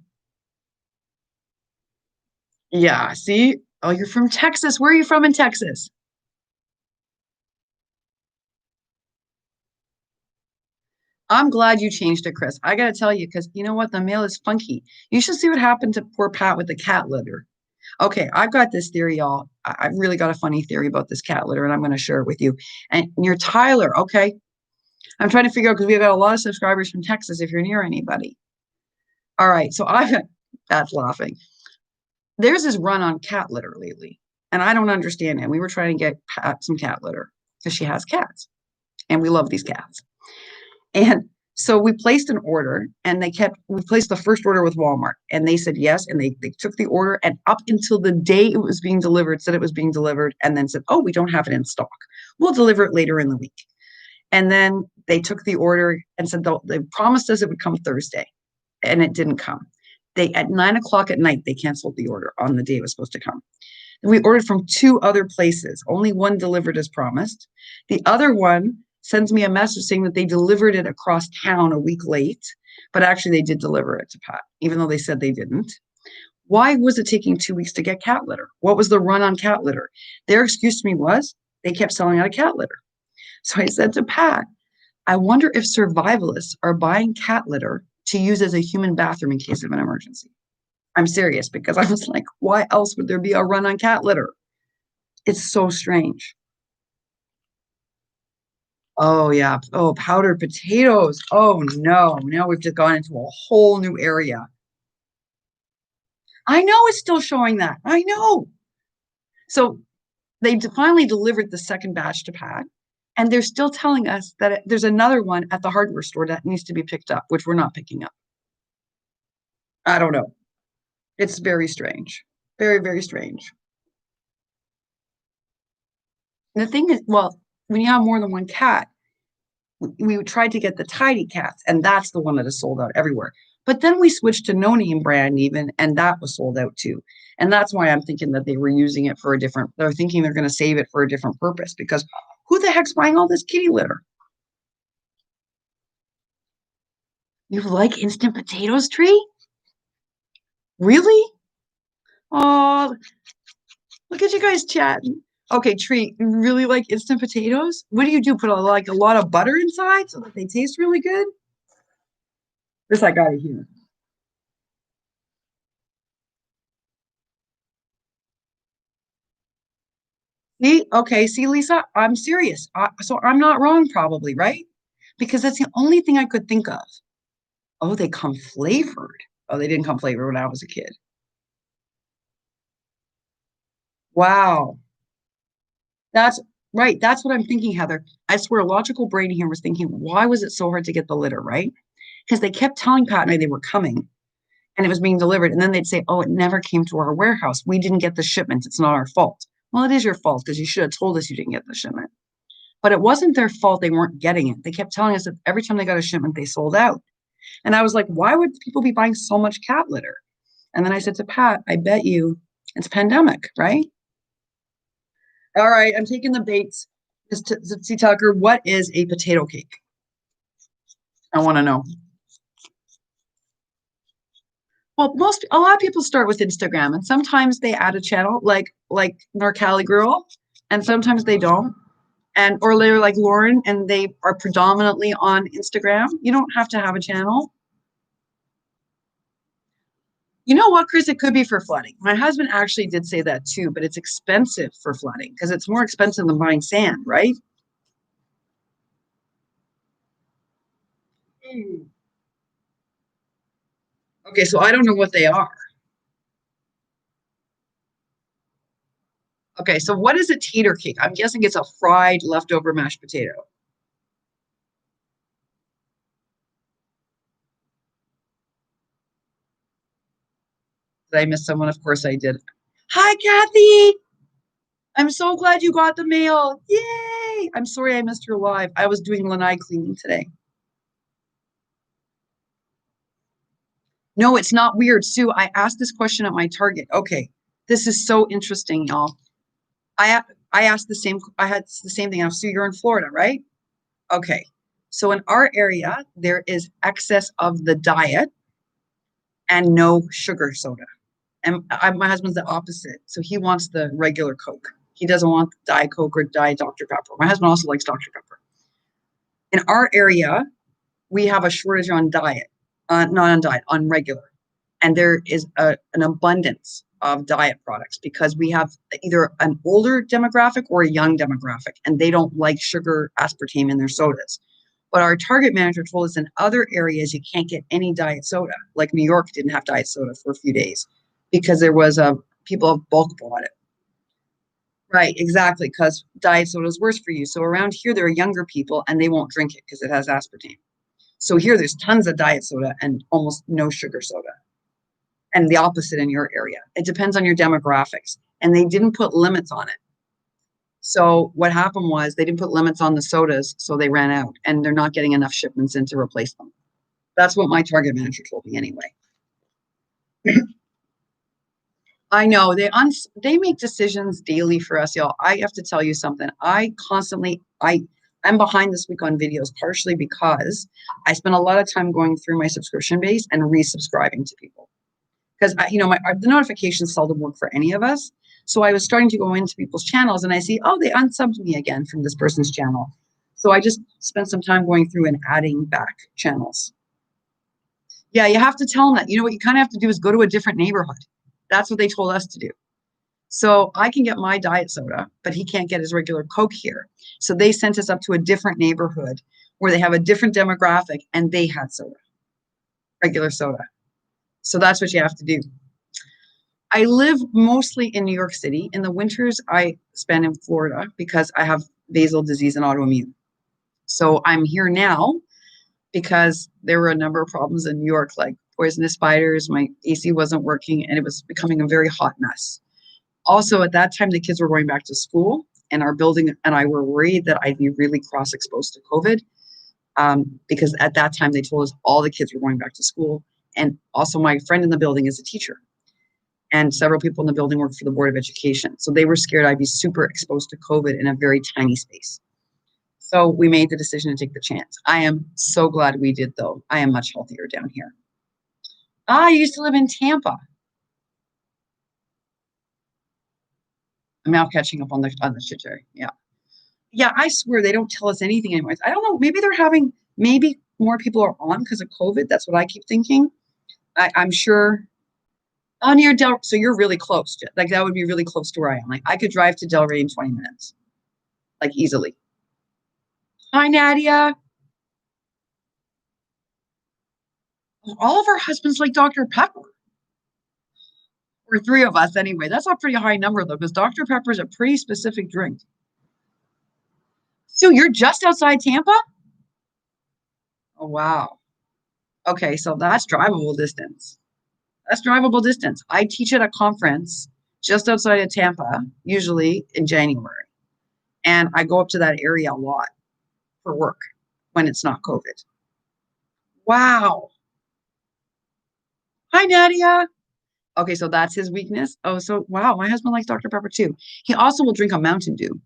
Yeah. See? Oh, you're from Texas. Where are you from in Texas? I'm glad you changed it, Chris. I got to tell you, because you know what? The mail is funky. You should see what happened to poor Pat with the cat litter. Okay, I've got this theory, y'all. I've really got a funny theory about this cat litter, and I'm going to share it with you. And you're Tyler. Okay. I'm trying to figure out because we've got a lot of subscribers from Texas if you're near anybody. All right. So I've that's laughing. There's this run on cat litter lately, and I don't understand it. We were trying to get Pat some cat litter because she has cats, and we love these cats. And so we placed an order and we placed the first order with Walmart and they said yes. And they took the order and up until the day it was being delivered, said it was being delivered and then said, oh, we don't have it in stock. We'll deliver it later in the week. And then they took the order and said they promised us it would come Thursday and it didn't come. They at 9 o'clock at night, they canceled the order on the day it was supposed to come. And we ordered from two other places. Only one delivered as promised. The other one sends me a message saying that they delivered it across town a week late, but actually they did deliver it to Pat, even though they said they didn't. Why was it taking 2 weeks to get cat litter? What was the run on cat litter? Their excuse to me was they kept selling out of cat litter. So I said to Pat, I wonder if survivalists are buying cat litter to use as a human bathroom in case of an emergency. I'm serious because I was like, why else would there be a run on cat litter? It's so strange. Oh yeah. Oh, powdered potatoes. Oh no. Now we've just gone into a whole new area. I know it's still showing that. I know. So they finally delivered the second batch to Pat, and they're still telling us that there's another one at the hardware store that needs to be picked up, which we're not picking up. I don't know. It's very strange. Very, very strange. And the thing is, well, when you have more than one cat, we tried to get the tidy cats, and that's the one that is sold out everywhere. But then we switched to no name brand even, and that was sold out too. And that's why I'm thinking that they were using it for a different, they're thinking they're going to save it for a different purpose because who the heck's buying all this kitty litter? You like instant potatoes, Tree? Really? Oh, look at you guys chatting. Okay, Tree, you really like instant potatoes? What do you do? Put a lot of butter inside so that they taste really good? This I gotta hear. See, okay, see, Lisa, I'm serious. So I'm not wrong, probably, right? because that's the only thing I could think of. Oh, they come flavored. Oh, they didn't come flavored when I was a kid. Wow. That's right. That's what I'm thinking, Heather. I swear, logical brain here was thinking, why was it so hard to get the litter, right? Because they kept telling Pat and I they were coming and it was being delivered. And then they'd say, oh, it never came to our warehouse. We didn't get the shipment. It's not our fault. Well, it is your fault because you should have told us you didn't get the shipment. But it wasn't their fault they weren't getting it. They kept telling us that every time they got a shipment, they sold out. And I was like, why would people be buying so much cat litter? And then I said to Pat, I bet you it's a pandemic, right? All right, I'm taking the baits. Mr. Tucker, what is a potato cake? I want to know. Well, a lot of people start with Instagram, and sometimes they add a channel like Narcali Girl, and sometimes they don't. And or they're like Lauren, and they are predominantly on Instagram. You don't have to have a channel. You know what, Chris? It could be for flooding. My husband actually did say that too, but it's expensive for flooding because it's more expensive than buying sand, right? Hmm. Okay, so I don't know what they are. Okay, so what is a tater cake? I'm guessing it's a fried leftover mashed potato. Did I miss someone? Of course I did. Hi, Kathy. I'm so glad you got the mail. Yay! I'm sorry I missed your live. I was doing lanai cleaning today. No, it's not weird. Sue, I asked this question at my Target. Okay, this is so interesting, y'all. I asked the same, I had the same thing. Now, Sue, you're in Florida, right? Okay. So in our area, there is excess of the diet and no sugar soda. And my husband's the opposite. So he wants the regular Coke. He doesn't want Diet Coke or Diet Dr. Pepper. My husband also likes Dr. Pepper. In our area, we have a shortage on diet, not on diet, on regular. And there is an abundance of diet products because we have either an older demographic or a young demographic, and they don't like sugar aspartame in their sodas. But our target manager told us in other areas you can't get any diet soda. Like New York didn't have diet soda for a few days because there was a people have bulk bought it. Right, exactly, because diet soda is worse for you. So around here, there are younger people and they won't drink it because it has aspartame. So here, there's tons of diet soda and almost no sugar soda. And the opposite in your area. It depends on your demographics. And they didn't put limits on it. So what happened was they didn't put limits on the sodas, so they ran out and they're not getting enough shipments in to replace them. That's what my target manager told me anyway. I know they make decisions daily for us, y'all. I have to tell you something. I'm behind this week on videos partially because I spent a lot of time going through my subscription base and resubscribing to people because the notifications seldom work for any of us. So I was starting to go into people's channels and I see, oh, they unsubbed me again from this person's channel. So I just spent some time going through and adding back channels. Yeah, you have to tell them that. You know what you kind of have to do is go to a different neighborhood. That's what they told us to do. So I can get my diet soda, but he can't get his regular Coke here. So they sent us up to a different neighborhood where they have a different demographic and they had soda, regular soda. So that's what you have to do. I live mostly in New York City. In the winters, I spend in Florida because I have basal disease and autoimmune. So I'm here now because there were a number of problems in New York, like poisonous spiders. My AC wasn't working and it was becoming a very hot mess. Also, at that time, the kids were going back to school, and our building and I were worried that I'd be really cross exposed to COVID because at that time they told us all the kids were going back to school. And also, my friend in the building is a teacher, and several people in the building work for the Board of Education. So they were scared I'd be super exposed to COVID in a very tiny space. So we made the decision to take the chance. I am so glad we did, though. I am much healthier down here. I used to live in Tampa. I'm now catching up on the shit show. Yeah. Yeah, I swear they don't tell us anything anyways. I don't know. Maybe more people are on because of COVID. That's what I keep thinking. I'm sure. Oh, near so you're really close. Like that would be really close to where I am. Like I could drive to Delray in 20 minutes, like easily. Hi, Nadia. All of our husbands like Dr. Pepper, or three of us anyway. That's a pretty high number though, because Dr. Pepper is a pretty specific drink. So you're just outside Tampa? Oh, wow. Okay, so that's drivable distance. That's drivable distance. I teach at a conference just outside of Tampa, usually in January, and I go up to that area a lot for work when it's not COVID. Wow. Hi, Nadia. Okay, so that's his weakness. Oh, so wow, my husband likes Dr. Pepper too. He also will drink a Mountain Dew.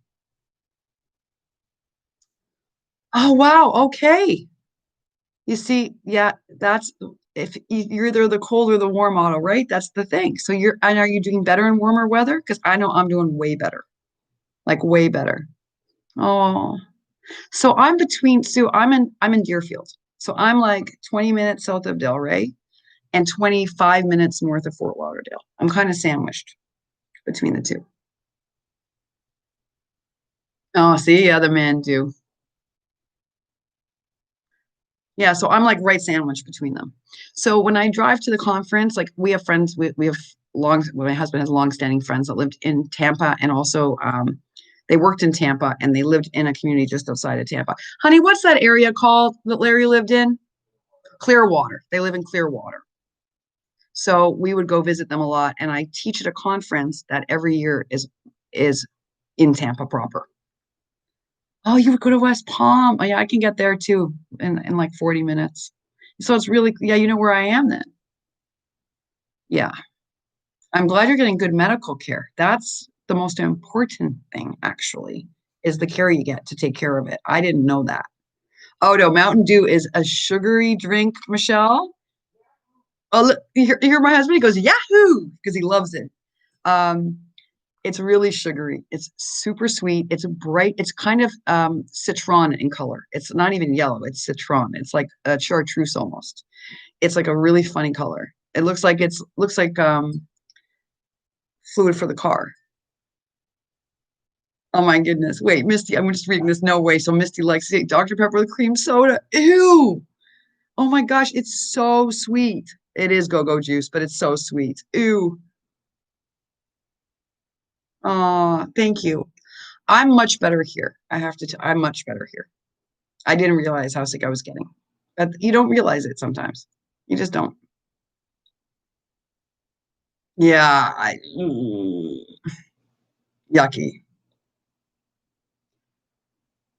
Oh, wow. Okay. You see, yeah, that's if you're either the cold or the warm auto, right? That's the thing. So you're, and are you doing better in warmer weather? Because I know I'm doing way better, like way better. Oh, so I'm between, Sue, I'm in Deerfield. So I'm like 20 minutes south of Delray and 25 minutes north of Fort Lauderdale. I'm kind of sandwiched between the two. Oh, see, yeah, the men do. Yeah, so I'm like right sandwiched between them. So when I drive to the conference, like we have friends, we have long, well, my husband has long-standing friends that lived in Tampa and also they worked in Tampa and they lived in a community just outside of Tampa. Honey, what's that area called that Larry lived in? Clearwater. They live in Clearwater. So we would go visit them a lot. And I teach at a conference that every year is in Tampa proper. Oh, you would go to West Palm. Oh, yeah, I can get there too in like 40 minutes. So it's really, yeah, you know where I am then. Yeah. I'm glad you're getting good medical care. That's the most important thing, actually, is the care you get to take care of it. I didn't know that. Oh, no, Mountain Dew is a sugary drink, Michelle. Oh, look, you hear my husband? He goes, Yahoo, because he loves it. Um, it's really sugary. It's super sweet. It's bright. It's kind of citron in color. It's not even yellow. It's citron. It's like a chartreuse almost. It's like a really funny color. It looks like fluid for the car. Oh my goodness. Wait, Misty, I'm just reading this. No way. So Misty likes Dr. Pepper with cream soda. Ew. Oh my gosh, it's so sweet. It is go-go juice, but it's so sweet. Ew. Oh, thank you. I'm much better here. I have to, I'm much better here. I didn't realize how sick I was getting. But you don't realize it sometimes. You just don't. Yeah, yucky.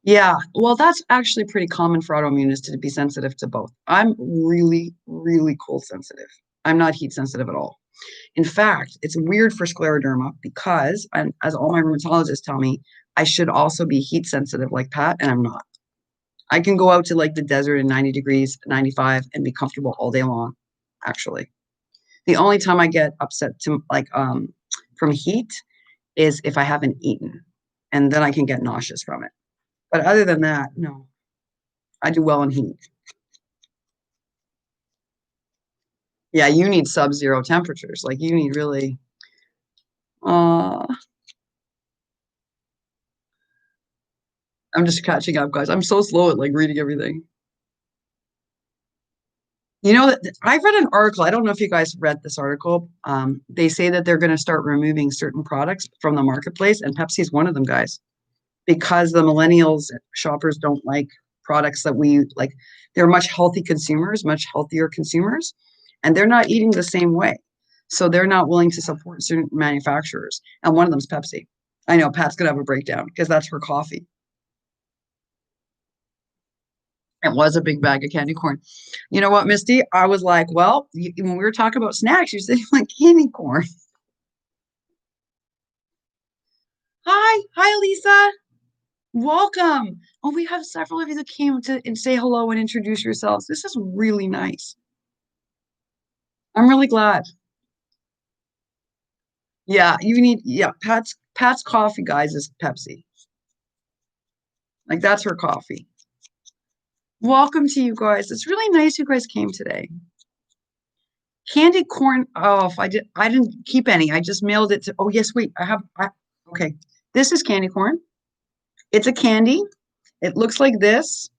Yeah, well, that's actually pretty common for autoimmunities to be sensitive to both. I'm really, really cold sensitive. I'm not heat sensitive at all. In fact, it's weird for scleroderma because, and as all my rheumatologists tell me, I should also be heat sensitive like Pat, and I'm not. I can go out to like the desert in 90 degrees, 95, and be comfortable all day long, actually. The only time I get upset to like from heat is if I haven't eaten, and then I can get nauseous from it. But other than that, no, I do well in heat. Yeah, you need sub-zero temperatures. Like you need really. Uh, I'm just catching up, guys. I'm so slow at like reading everything. You know, I read an article. I don't know if you guys read this article. They say that they're going to start removing certain products from the marketplace, and Pepsi's one of them, guys, because the millennials shoppers don't like products that we like. They're much healthy consumers, much healthier consumers, and they're not eating the same way. So they're not willing to support certain manufacturers. And one of them is Pepsi. I know Pat's going to have a breakdown because that's her coffee. It was a big bag of candy corn. You know what, Misty? I was like, well, when we were talking about snacks, you said you like candy corn. Hi, Lisa. Welcome. Oh, we have several of you that came to and say hello and introduce yourselves. This is really nice. I'm really glad. Yeah, yeah, Pat's coffee, guys, is Pepsi. Like that's her coffee. Welcome to you guys. It's really nice you guys came today. Candy corn. Oh, if I didn't keep any. I just mailed it to. Oh, yes, wait. Okay. This is candy corn. It's a candy. It looks like this.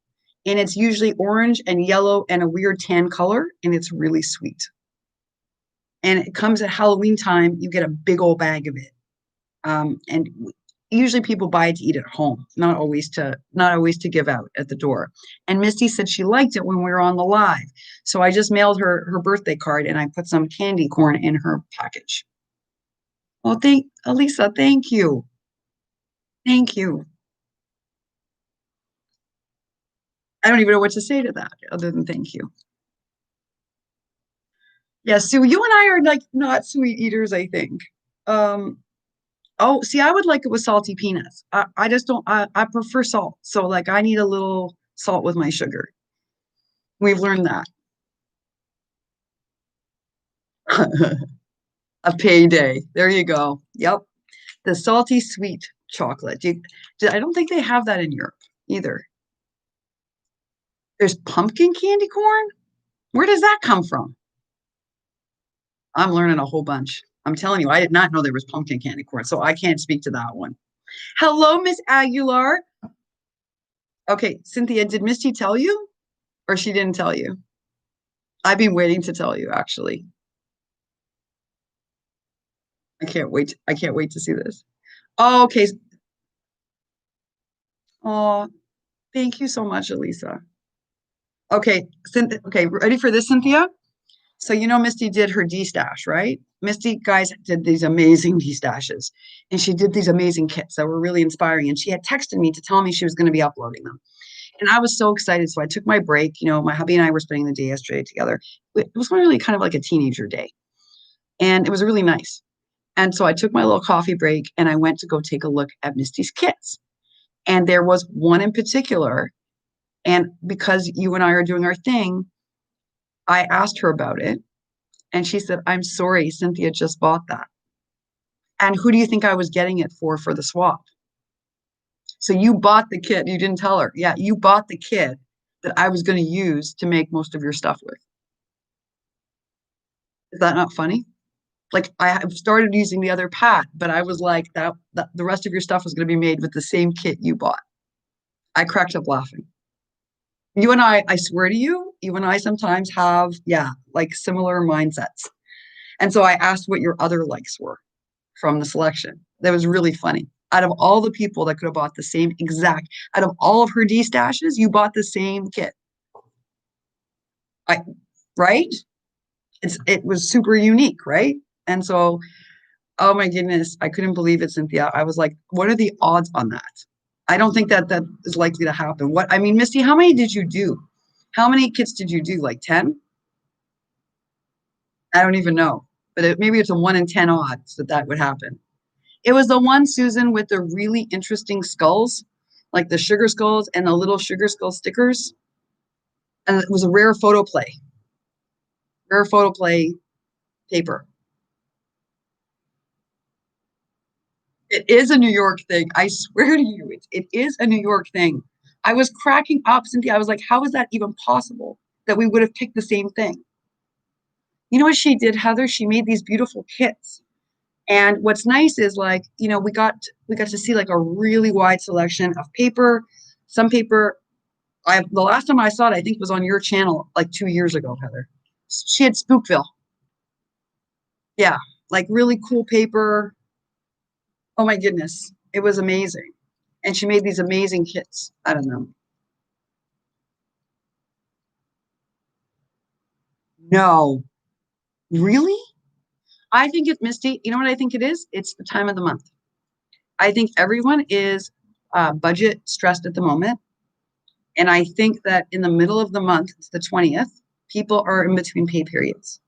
and it's usually orange and yellow and a weird tan color, and it's really sweet. And it comes at Halloween time. You get a big old bag of it, and usually people buy it to eat at home, not always to give out at the door. And Misty said she liked it when we were on the live, so I just mailed her birthday card and I put some candy corn in her package. Well, thank Elisa, thank you. I don't even know what to say to that other than thank you. Yeah, Sue, you and I are like not sweet eaters, I think. Um, oh, see, I would like it with salty peanuts. I just don't, I prefer salt. So like I need a little salt with my sugar. We've learned that. A payday. There you go. Yep. The salty sweet chocolate. I don't think they have that in Europe either. There's pumpkin candy corn. Where does that come from? I'm learning a whole bunch. I'm telling you, I did not know there was pumpkin candy corn, so I can't speak to that one. Hello, Miss Aguilar. Okay, Cynthia, did Misty tell you or she didn't tell you? I've been waiting to tell you, actually. I can't wait. I can't wait to see this. Oh, okay. Oh, thank you so much, Elisa. Okay, okay, ready for this, Cynthia? So you know Misty did her D-stash, right? Misty, guys, did these amazing D-stashes. And she did these amazing kits that were really inspiring. And she had texted me to tell me she was going to be uploading them. And I was so excited. So I took my break. You know, my hubby and I were spending the day yesterday together. It was really kind of like a teenager day. And it was really nice. And so I took my little coffee break and I went to go take a look at Misty's kits. And there was one in particular. And because you and I are doing our thing, I asked her about it. And she said, I'm sorry, Cynthia just bought that. And who do you think I was getting it for the swap? So you bought the kit. You didn't tell her. Yeah, you bought the kit that I was going to use to make most of your stuff with. Is that not funny? Like I have started using the other pad, but I was like that the rest of your stuff was going to be made with the same kit you bought. I cracked up laughing. You and I swear to you and I sometimes have, yeah, like similar mindsets. And so I asked what your other likes were from the selection. That was really funny. Out of all the people that could have bought the same exact, out of all of her D stashes, you bought the same kit. I right? It was super unique, right? And so, oh my goodness, I couldn't believe it, Cynthia. I was like, what are the odds on that? I don't think that is likely to happen. What I mean, Misty, how many did you do? How many kits did you do? Like 10? I don't even know. But maybe it's a 1 in 10 odds that that would happen. It was the one, Susan, with the really interesting skulls, like the sugar skulls and the little sugar skull stickers. And it was a rare photo play paper. It is a New York thing. I swear to you, it is a New York thing. I was cracking up, Cynthia. I was like, how is that even possible that we would have picked the same thing? You know what she did, Heather? She made these beautiful kits. And what's nice is like, you know, we got to see like a really wide selection of paper. Some paper, the last time I saw it, I think was on your channel like 2 years ago, Heather. She had Spookville. Yeah, like really cool paper. Oh my goodness. It was amazing. And she made these amazing kits out of them. No, really? I think it's Misty. You know what I think it is? It's the time of the month. I think everyone is budget stressed at the moment. And I think that in the middle of the month, it's the 20th, people are in between pay periods.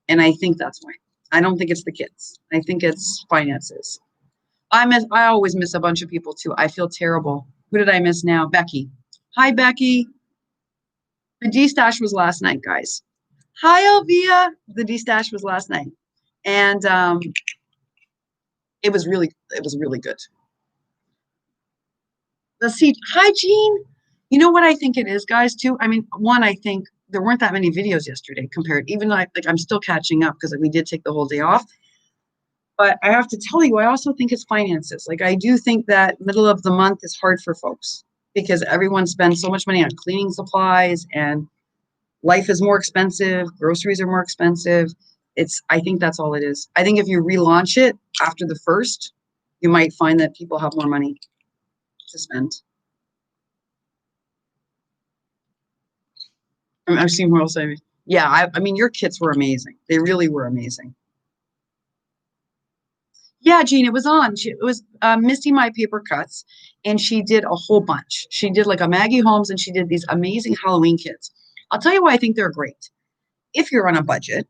And I think that's why. I don't think it's the kids. I think it's finances. I always miss a bunch of people too. I feel terrible. Who did I miss now? Becky. Hi, Becky. The D stash was last night, guys. Hi, Elvia. The D stash was last night. And it was really good. Let's see. Hi, Jean. You know what I think it is, guys, too? I mean, one, I think there weren't that many videos yesterday compared, even though I'm still catching up because we did take the whole day off. But I have to tell you, I also think it's finances. Like I do think that middle of the month is hard for folks. because everyone spends so much money on cleaning supplies and life is more expensive, groceries are more expensive. I think that's all it is. I think if you relaunch it after the first, you might find that people have more money to spend. I've seen who else yeah, I mean, your kits were amazing. They really were amazing. Yeah, Jean, it was on. It was Misty My Paper Cuts, and she did a whole bunch. She did like a Maggie Holmes, and she did these amazing Halloween kits. I'll tell you why I think they're great. If you're on a budget,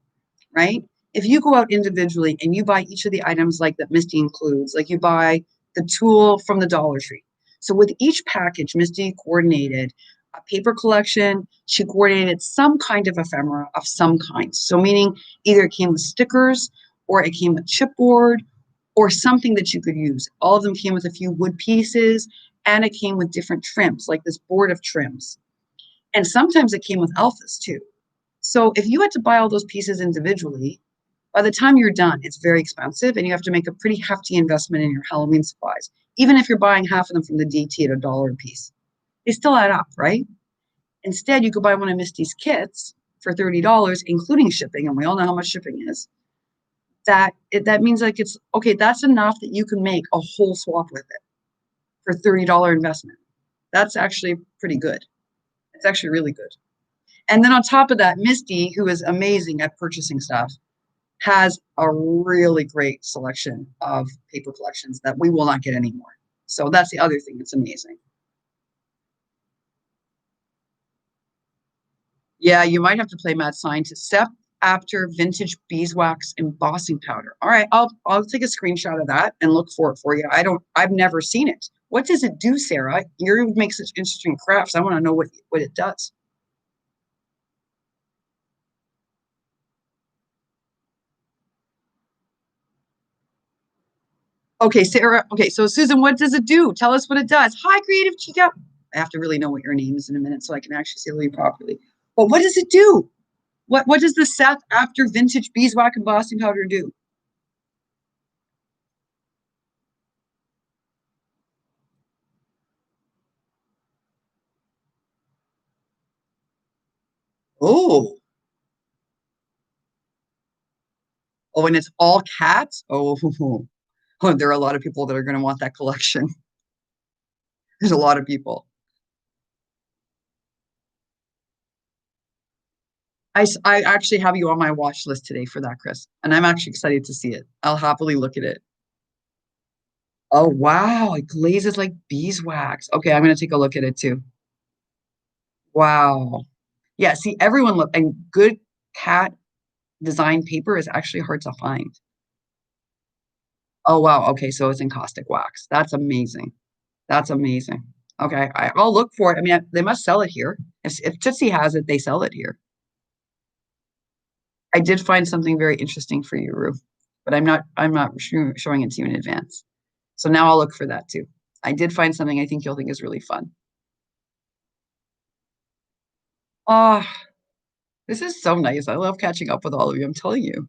right? If you go out individually and you buy each of the items like that Misty includes, like you buy the tool from the Dollar Tree. So with each package, Misty coordinated a paper collection. She coordinated some kind of ephemera of some kind. So meaning either it came with stickers or it came with chipboard or something that you could use. All of them came with a few wood pieces and it came with different trims, like this board of trims. And sometimes it came with alphas too. So if you had to buy all those pieces individually, by the time you're done, it's very expensive and you have to make a pretty hefty investment in your Halloween supplies, even if you're buying half of them from the DT at $1 a piece. They still add up, right? Instead, you could buy one of Misty's kits for $30, including shipping, and we all know how much shipping is. That means like it's okay, that's enough that you can make a whole swap with it for $30 investment. That's actually pretty good. It's actually really good. And then on top of that, Misty, who is amazing at purchasing stuff, has a really great selection of paper collections that we will not get anymore. So that's the other thing that's amazing. Yeah, you might have to play mad scientist. Step after vintage beeswax embossing powder. All right, I'll take a screenshot of that and look for it for you. I've never seen it. What does it do, Sarah? You make such interesting crafts. I want to know what it does. Okay, Sarah. Okay, so Susan, what does it do? Tell us what it does. Hi, Creative Chica. I have to really know what your name is in a minute so I can actually say it properly. But what does it do? What does the Seth after vintage beeswax embossing powder do? Oh, oh, and it's all cats. Oh, oh, there are a lot of people that are going to want that collection. There's a lot of people. I actually have you on my watch list today for that, Chris, and I'm actually excited to see it. I'll happily look at it. Oh, wow. It glazes like beeswax. Okay, I'm going to take a look at it too. Wow. Yeah, see, everyone look and good cat design paper is actually hard to find. Oh, wow. Okay, so it's in caustic wax. That's amazing. That's amazing. Okay, I'll look for it. I mean, they must sell it here. If Tootsie has it, they sell it here. I did find something very interesting for you, Rue, but I'm not showing it to you in advance. So now I'll look for that too. I did find something I think you'll think is really fun. Oh, this is so nice. I love catching up with all of you. I'm telling you.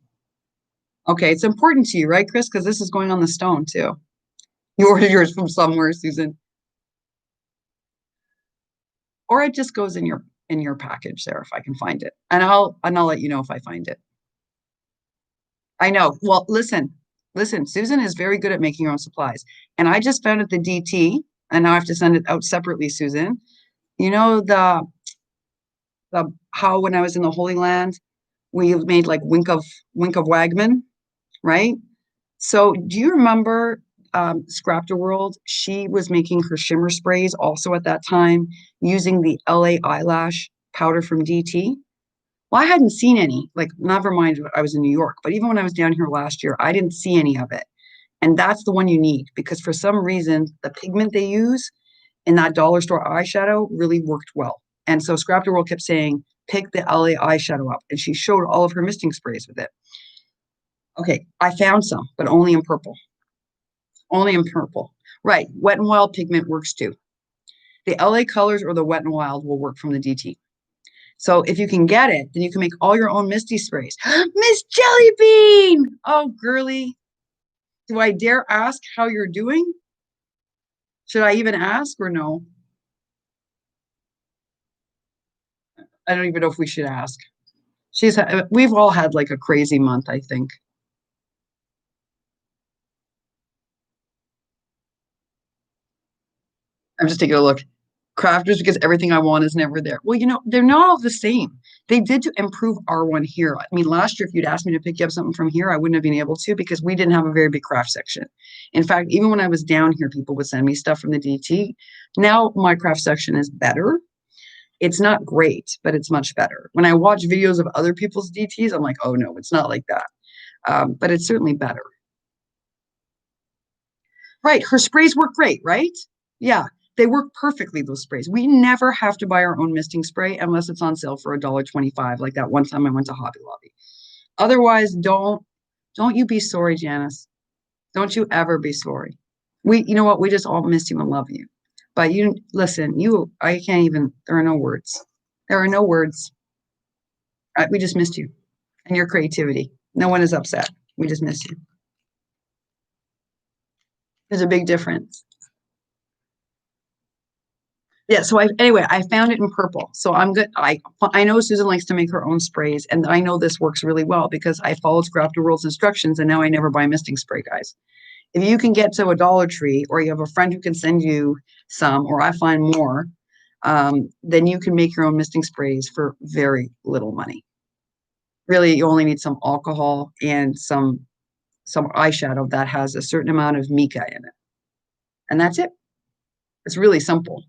Okay, it's important to you, right, Chris? Because this is going on the stone too. You ordered yours from somewhere, Susan, or it just goes in your package there if I can find it, and I'll let you know if I find it. I know. Well, listen. Susan is very good at making her own supplies, and I just found at the DT, and now I have to send it out separately. Susan, you know the how when I was in the Holy Land, we made like Wink of Wagman, right? So do you remember Scrapter World? She was making her shimmer sprays also at that time using the LA eyelash powder from DT. Well, I hadn't seen any, like, never mind, I was in New York, but even when I was down here last year, I didn't see any of it. And that's the one you need because for some reason, the pigment they use in that dollar store eyeshadow really worked well. And so Scrapter World kept saying, pick the LA eyeshadow up. And she showed all of her misting sprays with it. Okay, I found some, but only in purple. Only in purple. Right. Wet and Wild pigment works too. The LA colors or the Wet and Wild will work from the DT. So if you can get it, then you can make all your own Misty sprays. Miss Jellybean! Oh, girly. Do I dare ask how you're doing? Should I even ask or no? I don't even know if we should ask. We've all had like a crazy month, I think. I'm just taking a look. Crafters because everything I want is never there. Well, they're not all the same. They did to improve our one here. I mean, last year, if you'd asked me to pick up something from here, I wouldn't have been able to because we didn't have a very big craft section. In fact, even when I was down here, people would send me stuff from the DT. Now my craft section is better. It's not great, but it's much better. When I watch videos of other people's DTs, I'm like, oh no, it's not like that. But it's certainly better. Right. Her sprays work great, right? Yeah. They work perfectly, those sprays. We never have to buy our own misting spray unless it's on sale for $1.25, like that one time I went to Hobby Lobby. Otherwise, don't you be sorry, Janice. Don't you ever be sorry. You know what? We just all miss you and love you. But you listen, I can't even, there are no words. There are no words. We just missed you and your creativity. No one is upset. We just miss you. There's a big difference. Yeah, so I found it in purple. So I'm good. I know Susan likes to make her own sprays, and I know this works really well because I followed Scrafter World's instructions, and now I never buy misting spray, guys. If you can get to a Dollar Tree, or you have a friend who can send you some, or I find more, then you can make your own misting sprays for very little money. Really, you only need some alcohol and some eyeshadow that has a certain amount of mica in it, and that's it. It's really simple.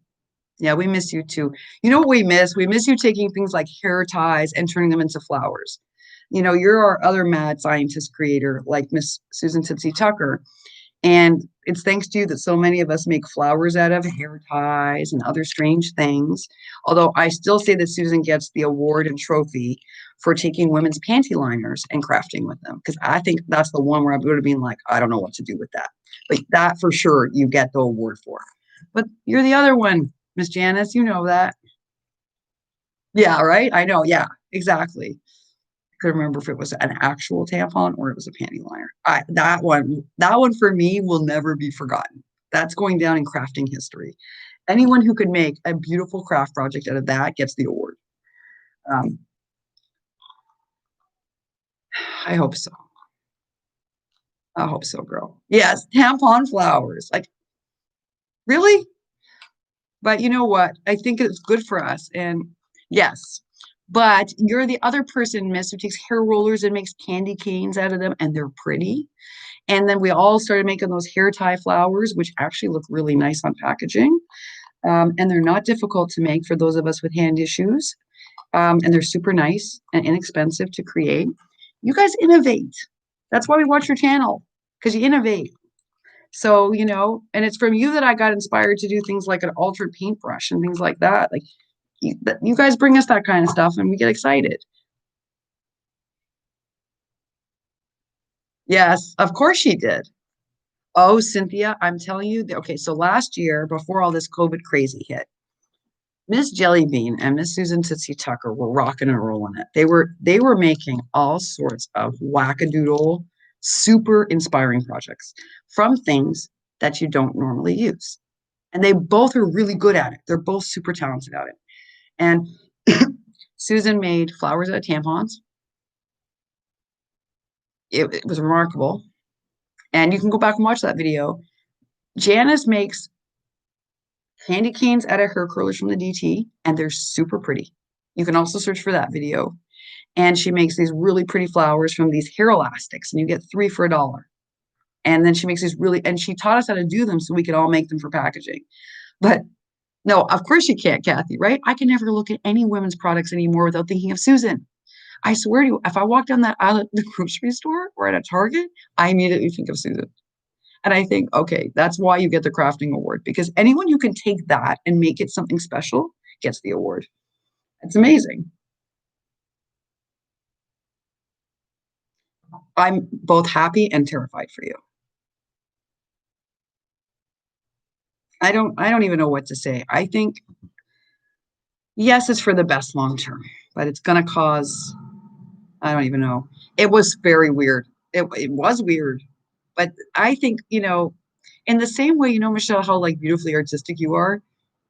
Yeah, we miss you too. You know what we miss? We miss you taking things like hair ties and turning them into flowers. You're our other mad scientist creator, like Miss Susan Tipsy Tucker. And it's thanks to you that so many of us make flowers out of hair ties and other strange things. Although I still say that Susan gets the award and trophy for taking women's panty liners and crafting with them. Because I think that's the one where I would have been like, I don't know what to do with that. But that for sure you get the award for. But you're the other one, Miss Janice, you know that. Yeah, right? I know. Yeah, exactly. I couldn't remember if it was an actual tampon or it was a panty liner. That one for me will never be forgotten. That's going down in crafting history. Anyone who could make a beautiful craft project out of that gets the award. Um, I hope so. I hope so, girl. Yes, tampon flowers. Like, really? But you know what? I think it's good for us. And yes, but you're the other person, Miss, who takes hair rollers and makes candy canes out of them, and they're pretty. And then we all started making those hair tie flowers, which actually look really nice on packaging. And they're not difficult to make for those of us with hand issues. And they're super nice and inexpensive to create. You guys innovate. That's why we watch your channel, because you innovate. So, and it's from you that I got inspired to do things like an altered paintbrush and things like that. Like you guys bring us that kind of stuff and we get excited. Yes, of course she did. Oh, Cynthia, I'm telling you, okay, so last year, before all this COVID crazy hit, Miss Jellybean and Miss Susan Tootsie Tucker were rocking and rolling it. They were making all sorts of wackadoodle, super inspiring projects from things that you don't normally use. And they both are really good at it. They're both super talented at it. And Susan made flowers out of tampons. It was remarkable. And you can go back and watch that video. Janice makes candy canes out of hair curlers from the DT, and they're super pretty. You can also search for that video. And she makes these really pretty flowers from these hair elastics, and you get 3 for $1. And then she makes these and she taught us how to do them so we could all make them for packaging. But no, of course you can't, Kathy, right? I can never look at any women's products anymore without thinking of Susan. I swear to you, if I walk down that aisle at the grocery store or at a Target, I immediately think of Susan. And I think, okay, that's why you get the crafting award, because anyone who can take that and make it something special gets the award. It's amazing. I'm both happy and terrified for you. I don't even know what to say. I think yes, it's for the best long term, but it's going to cause, I don't even know. It was very weird. It was weird, but I think, in the same way, Michelle, how like beautifully artistic you are,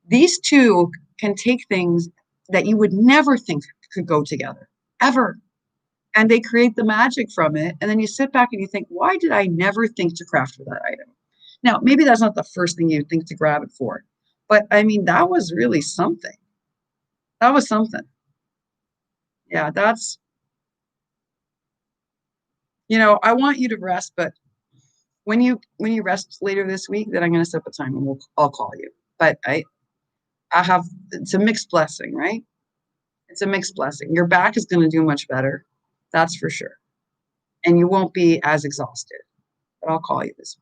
these two can take things that you would never think could go together, ever. And they create the magic from it. And then you sit back and you think, why did I never think to craft for that item? Now, maybe that's not the first thing you think to grab it for, but I mean, that was really something. That was something. Yeah, that's, I want you to rest, but when you rest later this week, then I'm going to set up a time and I'll call you. But I have, it's a mixed blessing, right? It's a mixed blessing. Your back is going to do much better. That's for sure. And you won't be as exhausted, but I'll call you this week.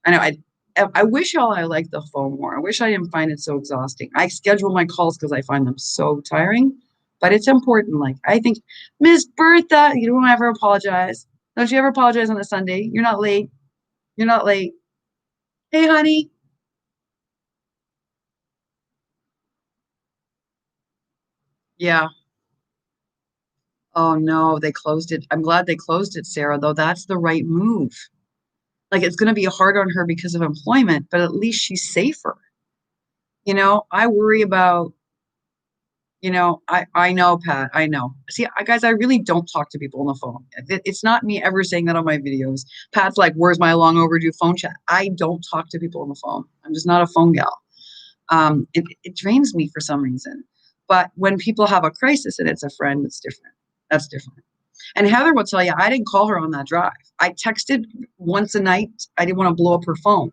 I know I wish y'all I liked the phone more. I wish I didn't find it so exhausting. I schedule my calls because I find them so tiring, but it's important. Like I think, Miss Bertha, you don't ever apologize. Don't you ever apologize on a Sunday? You're not late. You're not late. Hey, honey. Yeah. Oh no, they closed it. I'm glad they closed it, Sarah, though. That's the right move. Like it's going to be hard on her because of employment, but at least she's safer. I worry about, I know, Pat, I know. See, guys, I really don't talk to people on the phone. It's not me ever saying that on my videos. Pat's like, where's my long overdue phone chat? I don't talk to people on the phone. I'm just not a phone gal. It drains me for some reason. But when people have a crisis and it's a friend, it's different. That's different. And Heather will tell you, I didn't call her on that drive. I texted once a night. I didn't want to blow up her phone,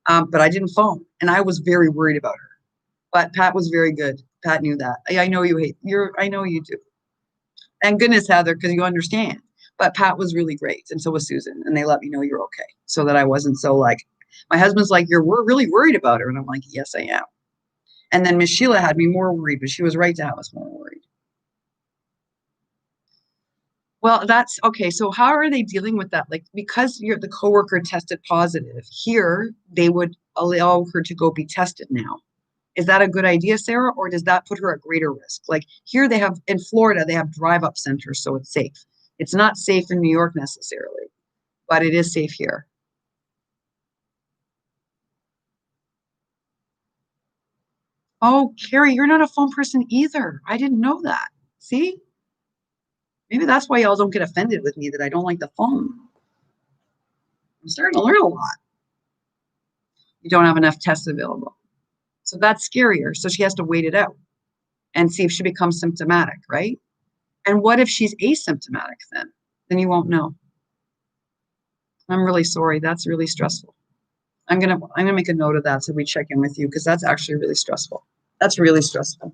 but I didn't phone. And I was very worried about her. But Pat was very good. Pat knew that. I know you hate I know you do. And goodness, Heather, because you understand. But Pat was really great. And so was Susan. And they let me know you're okay. So that I wasn't so like, my husband's like, we're really worried about her. And I'm like, yes, I am. And then Miss Sheila had me more worried, but she was right to have us more worried. Well, that's okay. So how are they dealing with that? Like because the coworker tested positive, here they would allow her to go be tested now. Is that a good idea, Sarah, or does that put her at greater risk? Like here they have in Florida, they have drive-up centers, so it's safe. It's not safe in New York necessarily, but it is safe here. Oh, Carrie, you're not a phone person either. I didn't know that. See? Maybe that's why y'all don't get offended with me that I don't like the phone. I'm starting to learn a lot. You don't have enough tests available. So that's scarier. So she has to wait it out and see if she becomes symptomatic, right? And what if she's asymptomatic then? Then you won't know. I'm really sorry. That's really stressful. I'm gonna make a note of that so we check in with you because that's actually really stressful. That's really stressful.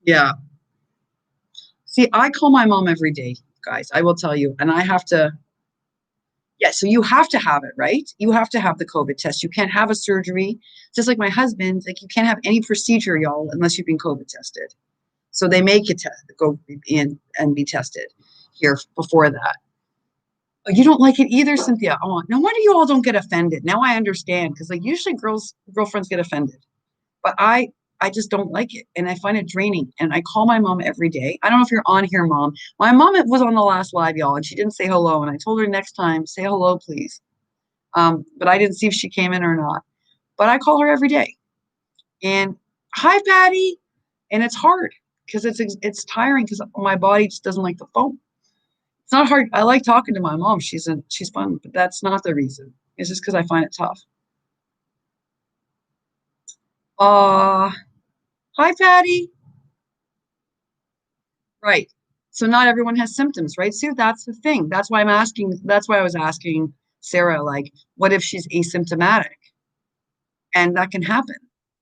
Yeah. See, I call my mom every day, guys. I will tell you, and I have to. Yeah, so you have to have it, right? You have to have the COVID test. You can't have a surgery. Just like my husband, like you can't have any procedure, y'all, unless you've been COVID tested. So they make you go in and be tested here before that. Oh, you don't like it either, Cynthia. Oh, no wonder you all don't get offended. Now I understand because like usually girlfriends get offended, but I just don't like it and I find it draining. And I call my mom every day. I don't know if you're on here, mom. My mom was on the last live, y'all, and she didn't say hello. And I told her next time, say hello, please. But I didn't see if she came in or not. But I call her every day. And hi, Patty. And it's hard because it's tiring because my body just doesn't like the phone. It's not hard. I like talking to my mom. She's fun, but that's not the reason. It's just because I find it tough. Uh, hi, Patty. Right. So not everyone has symptoms, right? See, that's the thing. That's why I'm asking. That's why I was asking Sarah, like, what if she's asymptomatic? And that can happen,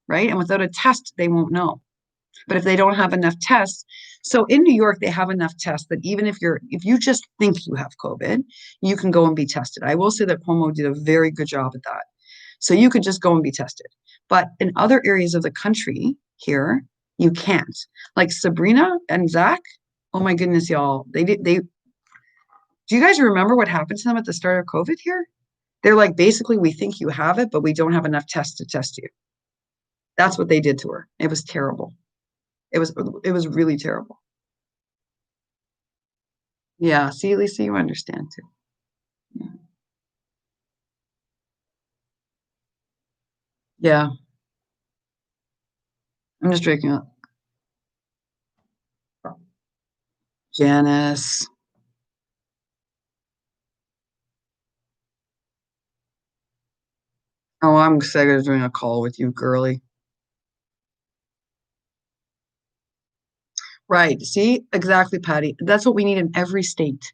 right? And without a test, they won't know. But if they don't have enough tests, so in New York, they have enough tests that even if you just think you have COVID, you can go and be tested. I will say that Cuomo did a very good job at that. So you could just go and be tested. But in other areas of the country here, you can't. Like Sabrina and Zach, oh my goodness, y'all. Do you guys remember what happened to them at the start of COVID here? They're like, basically, we think you have it, but we don't have enough tests to test you. That's what they did to her. It was terrible. It was really terrible. Yeah. See, Lisa, you understand too. Yeah. Yeah, I'm just drinking up. Janice. Oh, I'm excited doing a call with you, girly. Right. See, exactly, Patty. That's what we need in every state.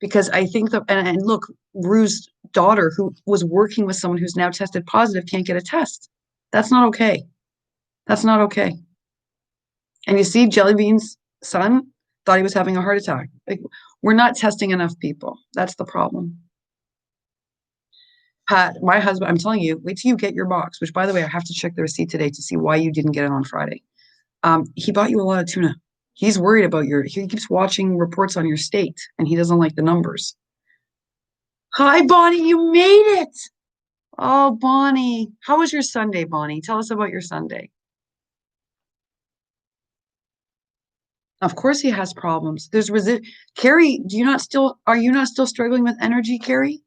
Because I think that, and look, Rue's daughter, who was working with someone who's now tested positive, can't get a test. That's not okay. That's not okay. And you see, Jellybean's son thought he was having a heart attack. Like, we're not testing enough people. That's the problem. Pat, my husband, I'm telling you, wait till you get your box, which by the way, I have to check the receipt today to see why you didn't get it on Friday. He bought you a lot of tuna. He's worried about he keeps watching reports on your state and he doesn't like the numbers. Hi, Bonnie, you made it. Oh, Bonnie. How was your Sunday, Bonnie? Tell us about your Sunday. Of course he has problems. Carrie, are you not still struggling with energy, Carrie?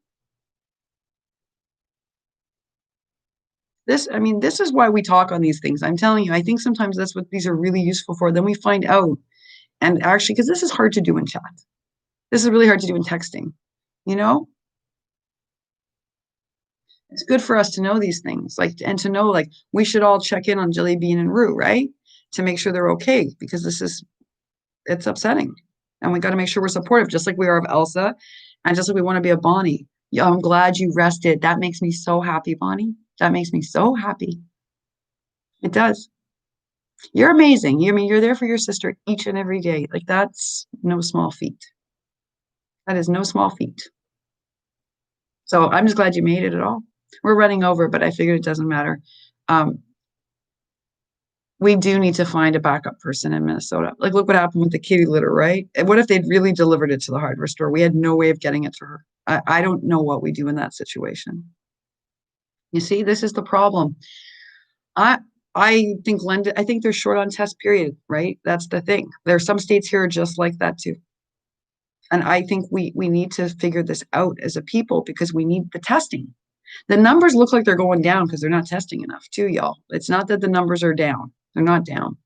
I mean, this is why we talk on these things. I'm telling you, I think sometimes that's what these are really useful for. Then we find out, and actually, because this is hard to do in chat. This is really hard to do in texting, you know? It's good for us to know these things, like, and to know, like, we should all check in on Jelly Bean and Rue, right? To make sure they're okay, because it's upsetting. And we got to make sure we're supportive, just like we are of Elsa, and just like we want to be a Bonnie. Yeah, I'm glad you rested. That makes me so happy, Bonnie. That makes me so happy. It does. You're amazing. I mean, you're there for your sister each and every day. Like that's no small feat. That is no small feat. So I'm just glad you made it at all. We're running over, but I figured it doesn't matter. Um, we do need to find a backup person in Minnesota. Like, look what happened with the kitty litter, right? And what if they'd really delivered it to the hardware store? We had no way of getting it to her. I don't know what we do in that situation. You see, this is the problem. I I think they're short on test period, right? That's the thing. There are some states here just like that too. And I think we need to figure this out as a people because we need the testing. The numbers look like they're going down because they're not testing enough too, y'all. It's not that the numbers are down. They're not down.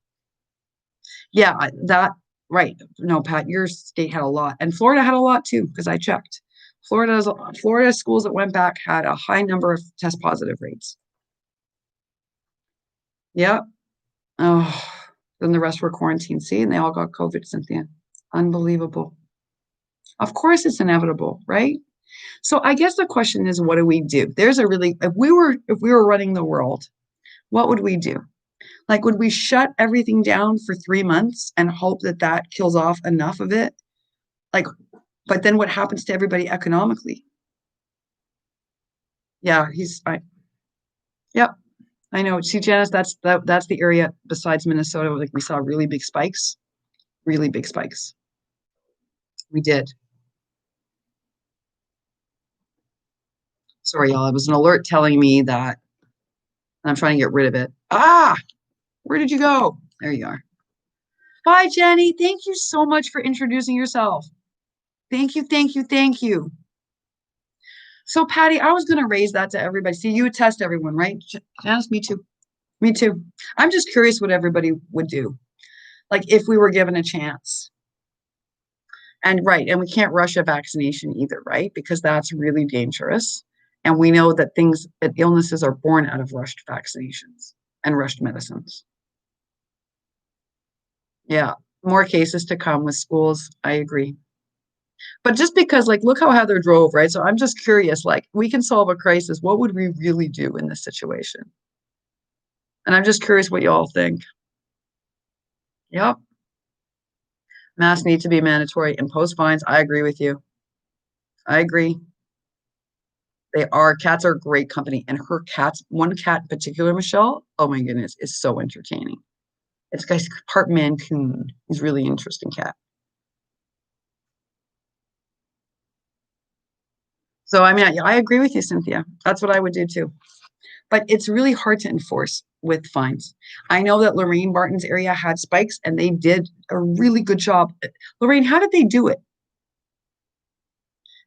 Yeah, that right. No, Pat, your state had a lot. And Florida had a lot too, because I checked. Florida schools that went back had a high number of test positive rates. Yeah. Oh, then the rest were quarantined. See, and they all got COVID, Cynthia. Unbelievable. Of course it's inevitable, right? So I guess the question is, what do we do? If we were running the world, what would we do? Like, would we shut everything down for 3 months and hope that that kills off enough of it? Like, but then what happens to everybody economically? Yeah, yep, I know. See, Janice, that's the area besides Minnesota, like we saw really big spikes. We did. Sorry, y'all. It was an alert telling me that, and I'm trying to get rid of it. Ah, where did you go? There you are. Hi, Jenny. Thank you so much for introducing yourself. Thank you, thank you, thank you. So, Patty, I was going to raise that to everybody. See, you would test everyone, right? Janice, me too. Me too. I'm just curious what everybody would do. Like if we were given a chance. And right, and we can't rush a vaccination either, right? Because that's really dangerous. And we know that illnesses are born out of rushed vaccinations and rushed medicines. Yeah, more cases to come with schools. I agree. But just because, like, look how Heather drove, right? So I'm just curious, like, we can solve a crisis. What would we really do in this situation? And I'm just curious what you all think. Yep. Masks need to be mandatory. Impose fines. I agree with you. I agree. They are. Cats are great company. And one cat in particular, Michelle, oh my goodness, is so entertaining. It's guy's part Mancoon. He's a really interesting cat. So I mean, I agree with you, Cynthia. That's what I would do too. But it's really hard to enforce with fines. I know that Lorraine Barton's area had spikes and they did a really good job. Lorraine, how did they do it?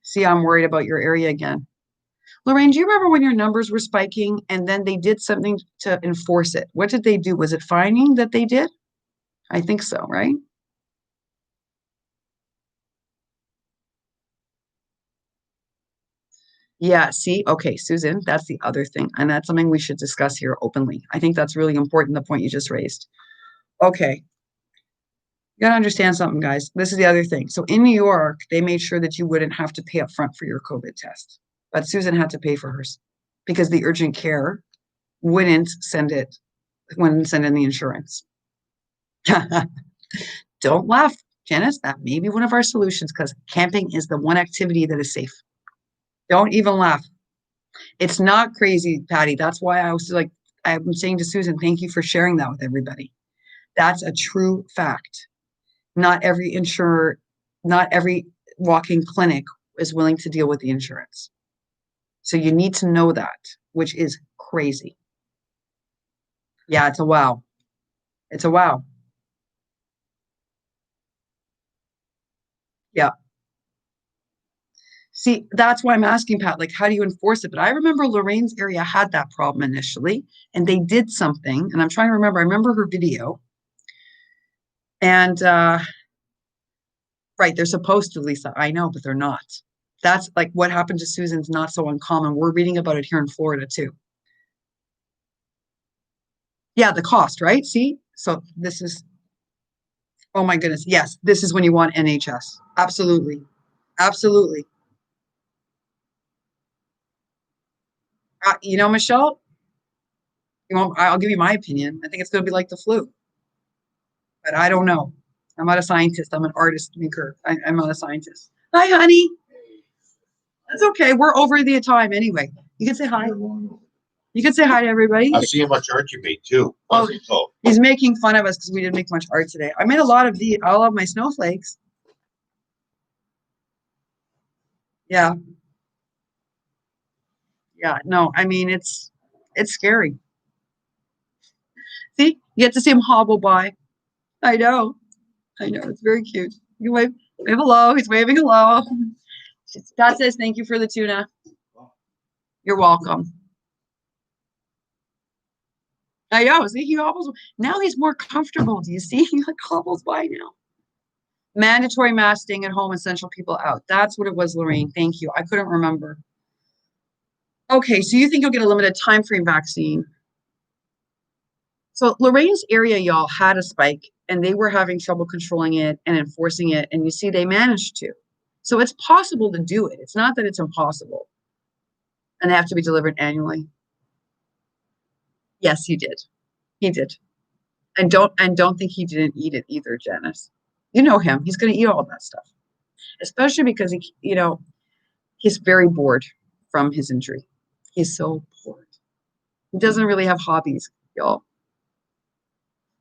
See, I'm worried about your area again. Lorraine, do you remember when your numbers were spiking and then they did something to enforce it? What did they do? Was it fining that they did? I think so, right? Yeah, see, okay, Susan, that's the other thing. And that's something we should discuss here openly. I think that's really important, the point you just raised. Okay, you gotta understand something, guys. This is the other thing. So in New York, they made sure that you wouldn't have to pay up front for your COVID test. But Susan had to pay for hers because the urgent care wouldn't send it, wouldn't send in the insurance. Don't laugh, Janice. That may be one of our solutions because camping is the one activity that is safe. Don't even laugh. It's not crazy, Patty. That's why I was like, I'm saying to Susan, thank you for sharing that with everybody. That's a true fact. Not every insurer, not every walk-in clinic is willing to deal with the insurance. So you need to know that, which is crazy. Yeah, it's a wow. It's a wow. Yeah. See, that's why I'm asking Pat, like, how do you enforce it? But I remember Lorraine's area had that problem initially, and they did something. And I'm trying to remember, I remember her video. And right, they're supposed to, Lisa. I know, but they're not. That's like what happened to Susan's not so uncommon. We're reading about it here in Florida too. Yeah, the cost, right? See? So this is, oh my goodness. Yes, this is when you want NHS. Absolutely. Absolutely. You know, Michelle, I'll give you my opinion. I think it's going to be like the flu, but I don't know. I'm not a scientist. I'm an artist maker. I'm not a scientist. Hi, honey. That's okay. We're over the time anyway. You can say hi. You can say hi to everybody. I've seen how much art you made too. Oh, he's making fun of us because we didn't make much art today. I made a lot of all of my snowflakes. Yeah, yeah. No, I mean it's scary. See, you get to see him hobble by. I know, I know. It's very cute. You wave hello. He's waving hello. Scott says thank you for the tuna. You're welcome. I know. See, he hobbles. Now he's more comfortable. Do you see? He like hobbles by now. Mandatory mask, staying at home, essential people out. That's what it was, Lorraine. Thank you. I couldn't remember. Okay, so you think you'll get a limited time frame vaccine. So Lorraine's area, y'all, had a spike and they were having trouble controlling it and enforcing it. And you see, they managed to. So it's possible to do it. It's not that it's impossible. And they have to be delivered annually. Yes, he did. He did. And don't think he didn't eat it either, Janice. You know him. He's gonna eat all that stuff. Especially because he's very bored from his injury. He's so bored. He doesn't really have hobbies, y'all.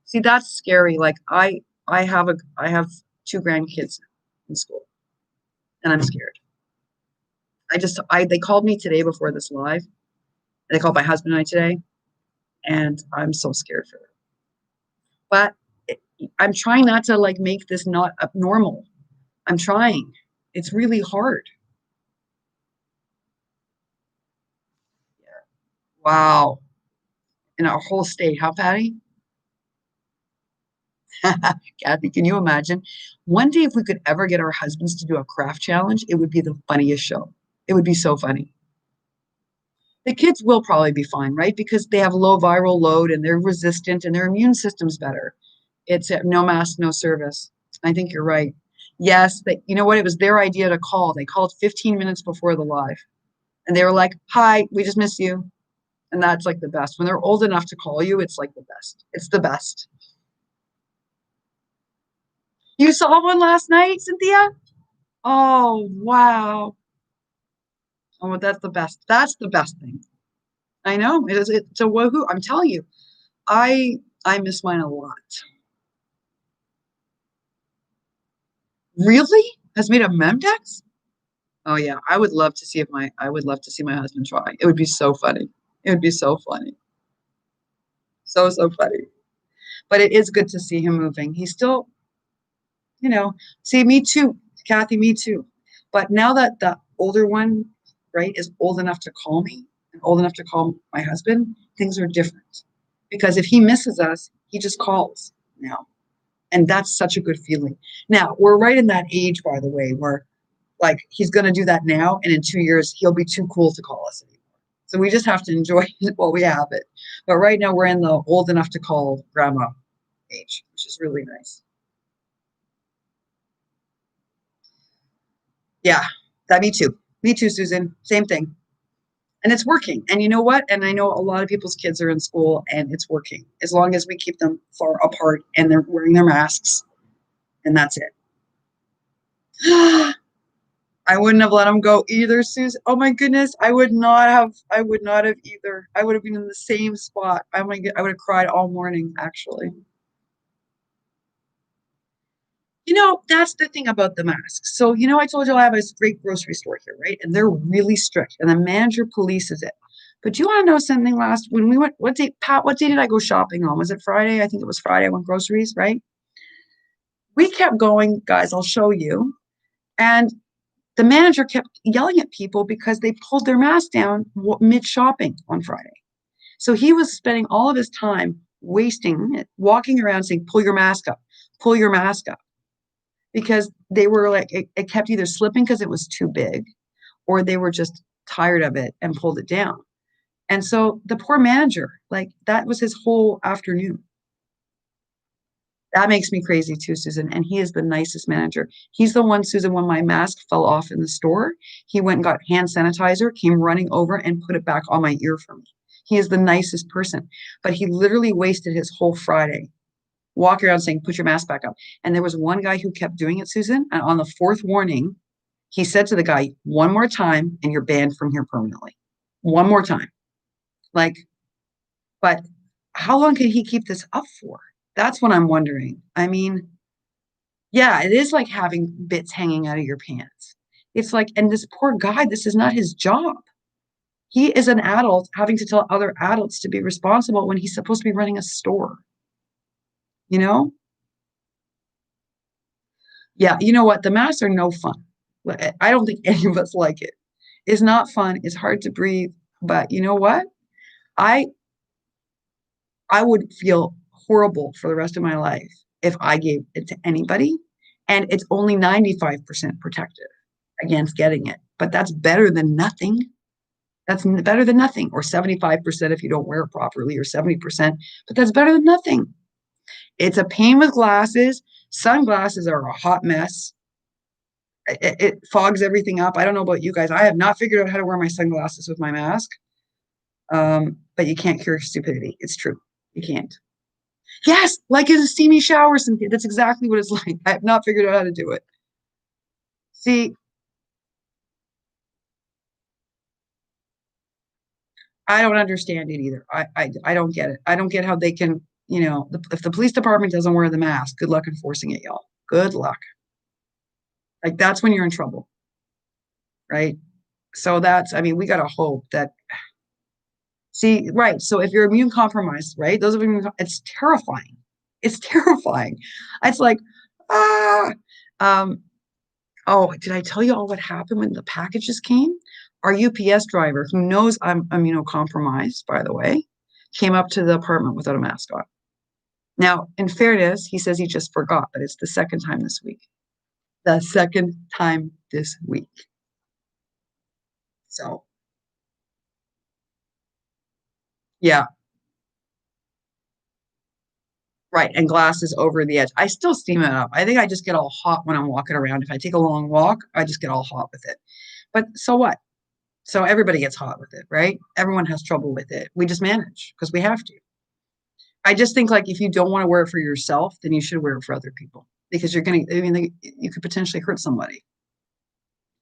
See, that's scary. Like I have two grandkids in school, and I'm scared. They called me today before this live. They called my husband and I today, and I'm so scared for them. But I'm trying not to like make this not abnormal. I'm trying. It's really hard. Wow. In our whole state, how Patty? Kathy, can you imagine? One day, if we could ever get our husbands to do a craft challenge, it would be the funniest show. It would be so funny. The kids will probably be fine, right? Because they have low viral load and they're resistant and their immune system's better. It's no mask, no service. I think you're right. Yes, you know what? It was their idea to call. They called 15 minutes before the live and they were like, hi, we just miss you. And that's like the best. When they're old enough to call you, it's like the best. It's the best. You saw one last night, Cynthia? Oh, wow. Oh, that's the best. That's the best thing. I know. It is. It's a woohoo. I'm telling you, I miss mine a lot. Really? Has made a Memdex? Oh yeah. I would love to see my husband try. It would be so funny. It would be so funny. So funny. But it is good to see him moving. He's still, see, me too. Kathy, me too. But now that the older one right, is old enough to call me and old enough to call my husband, things are different. Because if he misses us, he just calls now. And that's such a good feeling. Now, we're right in that age, by the way, where like he's going to do that now. And in 2 years, he'll be too cool to call us anymore. So we just have to enjoy it while we have it. But right now, we're in the old enough to call grandma age, which is really nice. Yeah, that me too. Me too, Susan. Same thing. And it's working. And you know what? And I know a lot of people's kids are in school and it's working as long as we keep them far apart and they're wearing their masks. And that's it. I wouldn't have let them go either, Susan. Oh my goodness. I would not have either. I would have been in the same spot. I would have cried all morning, actually. That's the thing about the masks. So, I told you I have this great grocery store here, right? And they're really strict, and the manager polices it. But do you want to know something? When we went, what day, Pat, what day did I go shopping on? Was it Friday? I think it was Friday. I went groceries, right? We kept going, guys, I'll show you. And the manager kept yelling at people because they pulled their mask down mid shopping on Friday. So he was spending all of his time wasting it, walking around saying, pull your mask up, pull your mask up because they were like it kept either slipping because it was too big or they were just tired of it and pulled it down. And so the poor manager, like that was his whole afternoon. That makes me crazy too, Susan. And he is the nicest manager. He's the one, Susan, when my mask fell off in the store, he went and got hand sanitizer, came running over and put it back on my ear for me. He is the nicest person. But he literally wasted his whole Friday walking around saying, put your mask back up. And there was one guy who kept doing it, Susan. And on the fourth warning, he said to the guy, one more time, and you're banned from here permanently. One more time. Like, but how long could he keep this up for? That's what I'm wondering. I mean, yeah, it is like having bits hanging out of your pants. It's like, and this poor guy, this is not his job. He is an adult having to tell other adults to be responsible when he's supposed to be running a store, you know? Yeah, you know what? The masks are no fun. I don't think any of us like it. It's not fun. It's hard to breathe. But you know what? I I would feel horrible for the rest of my life if I gave it to anybody. And it's only 95% protective against getting it. But that's better than nothing. That's better than nothing. Or 75% if you don't wear it properly, or 70%. But that's better than nothing. It's a pain with glasses. Sunglasses are a hot mess. It fogs everything up. I don't know about you guys. I have not figured out how to wear my sunglasses with my mask. But you can't cure stupidity. It's true. You can't. Yes, like in a steamy shower, Cynthia. That's exactly what it's like. I have not figured out how to do it. See, I don't understand it either. I don't get it. I don't get how they can, if the police department doesn't wear the mask, good luck enforcing it, y'all. Good luck. Like that's when you're in trouble, right? So I mean, we got to hope that, see, right. So if you're immune compromised, right? Those of you, it's terrifying. It's terrifying. It's like, ah, um, oh, did I tell you all what happened when the packages came? Our UPS driver, who knows I'm immunocompromised, by the way, came up to the apartment without a mask on. Now, in fairness, he says he just forgot, but it's the second time this week. The second time this week. So, yeah, right. And glasses over the edge. I still steam it up. I think I just get all hot when I'm walking around. If I take a long walk, I just get all hot with it. But so what? So everybody gets hot with it, right? Everyone has trouble with it. We just manage because we have to. I just think like if you don't want to wear it for yourself, then you should wear it for other people because I mean, you could potentially hurt somebody.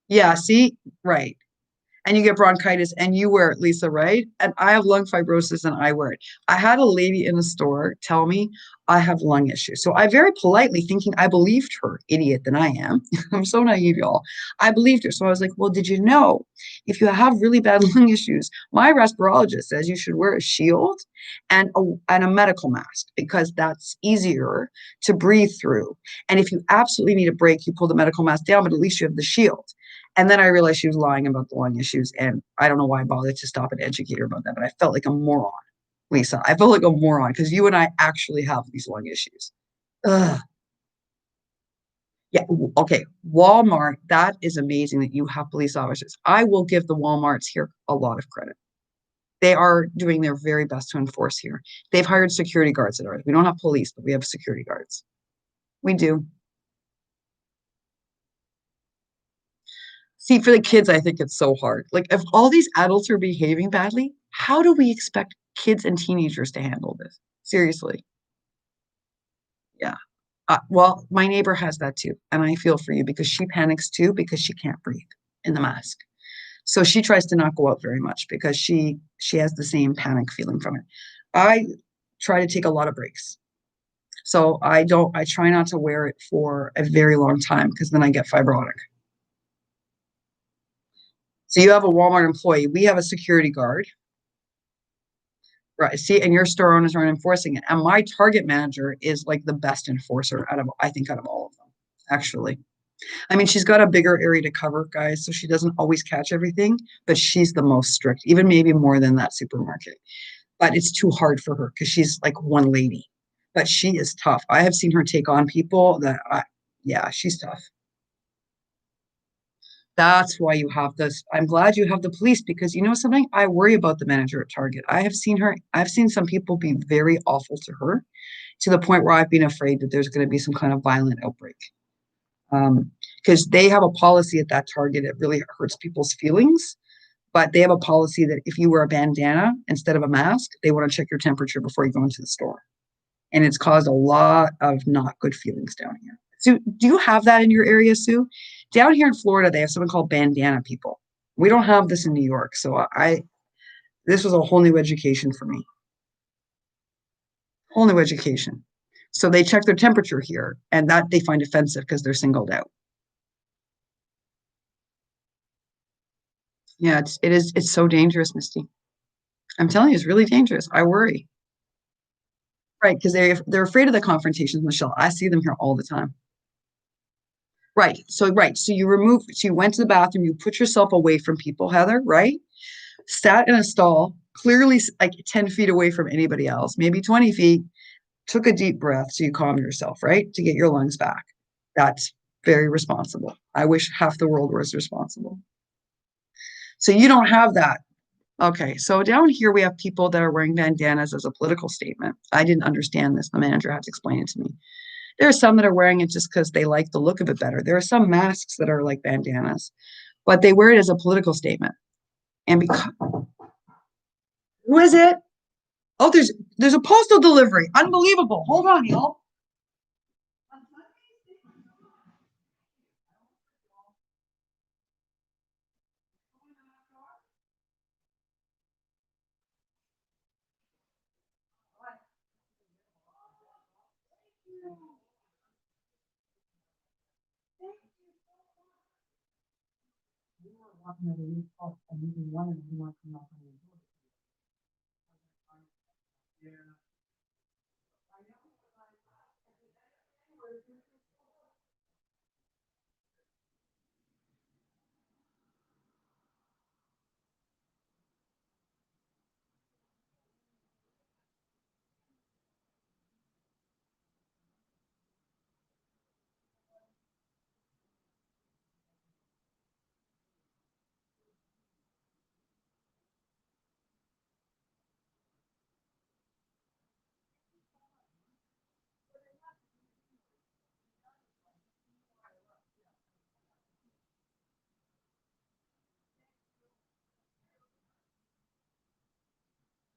Yeah, see? Right. And you get bronchitis and you wear it, Lisa, right? And I have lung fibrosis and I wear it. I had a lady in a store tell me I have lung issues. So I very politely, thinking I believed her, idiot that I am. I'm so naive, y'all. I believed her. So I was like, well, did you know if you have really bad lung issues, my respirologist says you should wear a shield and a medical mask because that's easier to breathe through. And if you absolutely need a break, you pull the medical mask down, but at least you have the shield. And then I realized she was lying about the lung issues, and I don't know why I bothered to stop and educate her about that, but I felt like a moron, Lisa. I felt like a moron because you and I actually have these lung issues. Ugh. Yeah. Okay. Walmart, that is amazing that you have police officers. I will give the Walmarts here a lot of credit. They are doing their very best to enforce here. They've hired security guards at ours. We don't have police, but we have security guards. We do. See, for the kids, I think it's so hard. Like, if all these adults are behaving badly, how do we expect kids and teenagers to handle this? Seriously. Yeah. Well, my neighbor has that too. And I feel for you because she panics too because she can't breathe in the mask. So she tries to not go out very much because she has the same panic feeling from it. I try to take a lot of breaks. So I try not to wear it for a very long time because then I get fibrotic. So you have a Walmart employee. We have a security guard. Right. See, and your store owners aren't enforcing it. And my target manager is like the best enforcer out of, I think, out of all of them, actually. I mean, she's got a bigger area to cover, guys, so she doesn't always catch everything, but she's the most strict, even maybe more than that supermarket. But it's too hard for her because she's like one lady. But she is tough. I have seen her take on people yeah, she's tough. That's why you have this. I'm glad you have the police because you know something? I worry about the manager at Target. I've seen some people be very awful to her to the point where I've been afraid that there's going to be some kind of violent outbreak. Because they have a policy at that Target, it really hurts people's feelings. But they have a policy that if you wear a bandana instead of a mask, they want to check your temperature before you go into the store. And it's caused a lot of not good feelings down here. So, do you have that in your area, Sue? Down here in Florida, they have something called bandana people. We don't have this in New York, so this was a whole new education for me. Whole new education. So they check their temperature here, and that they find offensive because they're singled out. Yeah, it's so dangerous, Misty. I'm telling you, it's really dangerous. I worry. Right, because they're afraid of the confrontations, Michelle. I see them here all the time. Right. So so you went to the bathroom, you put yourself away from people, Heather, right? Sat in a stall, clearly like 10 feet away from anybody else, maybe 20 feet, took a deep breath so you calm yourself, right? To get your lungs back. That's very responsible. I wish half the world was responsible. So you don't have that. Okay, so down here we have people that are wearing bandanas as a political statement. I didn't understand this. The manager had to explain it to me. There are some that are wearing it just because they like the look of it better. There are some masks that are like bandanas, but they wear it as a political statement. And because who is it? Oh, there's a postal delivery. Unbelievable. Hold on, y'all.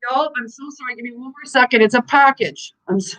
Y'all, I'm so sorry. Give me one more second. It's a package. I'm so,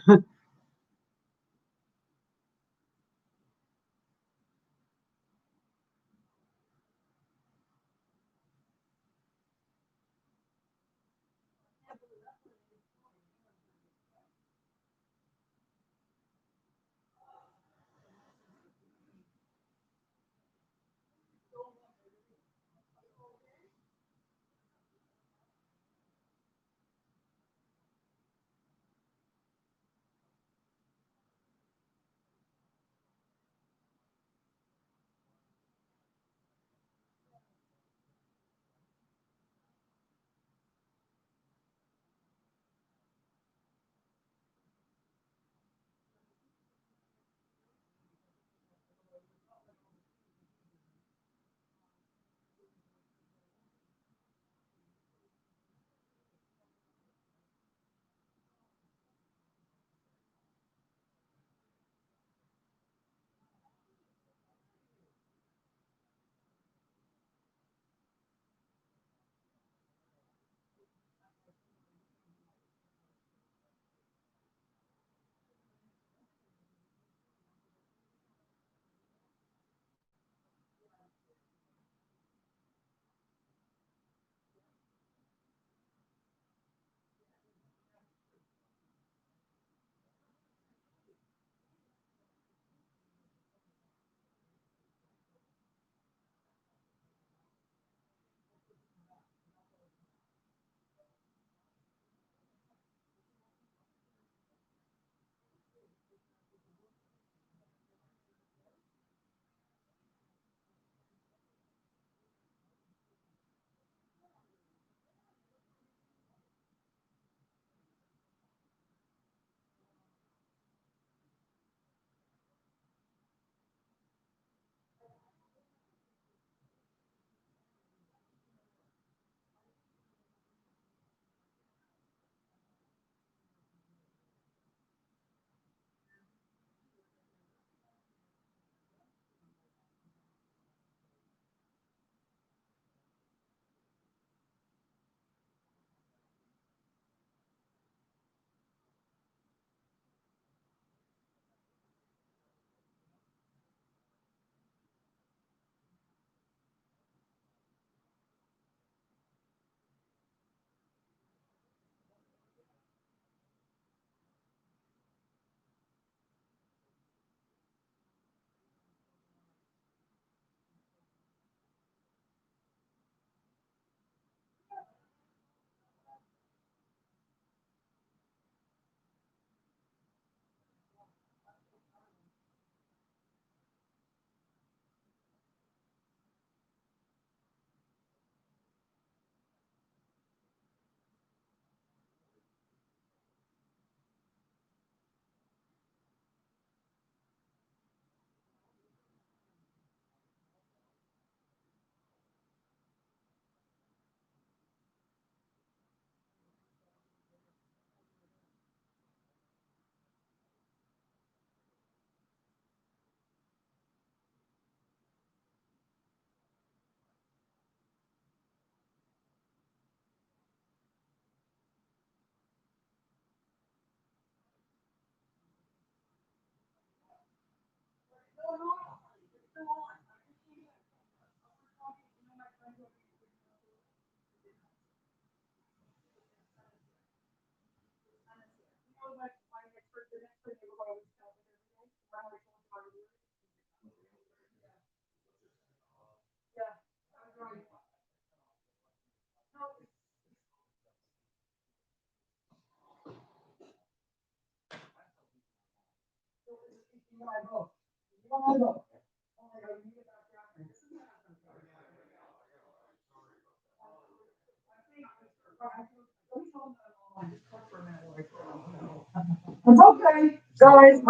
It's okay, guys.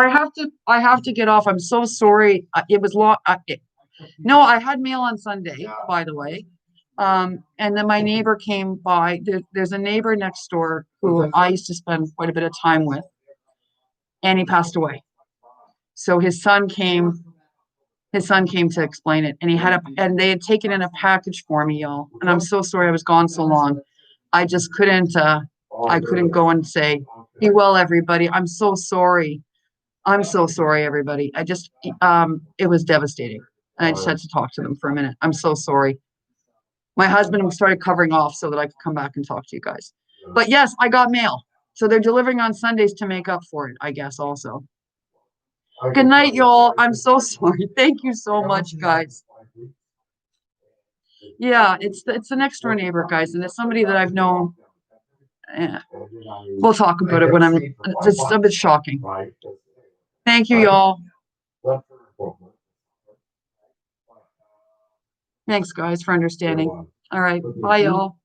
I have to get off. I'm so sorry. It was long. No, I had mail on Sunday, by the way. And then my neighbor came by. There's a neighbor next door who I used to spend quite a bit of time with, and he passed away. So his son came to explain it, and and they had taken in a package for me, y'all. And I'm so sorry I was gone so long. I just I couldn't go and say, be well, everybody. I'm so sorry. I'm so sorry, everybody. It was devastating. And I just had to talk to them for a minute. I'm so sorry. My husband started covering off so that I could come back and talk to you guys. But yes, I got mail. So they're delivering on Sundays to make up for it, I guess, also. Good night, y'all. I'm so sorry. Thank you so much, guys. Yeah, it's the next door neighbor, guys, and it's somebody that I've known. Yeah. We'll talk about it when it's a bit shocking. Thank you, y'all. Thanks, guys, for understanding. All right. Bye, y'all.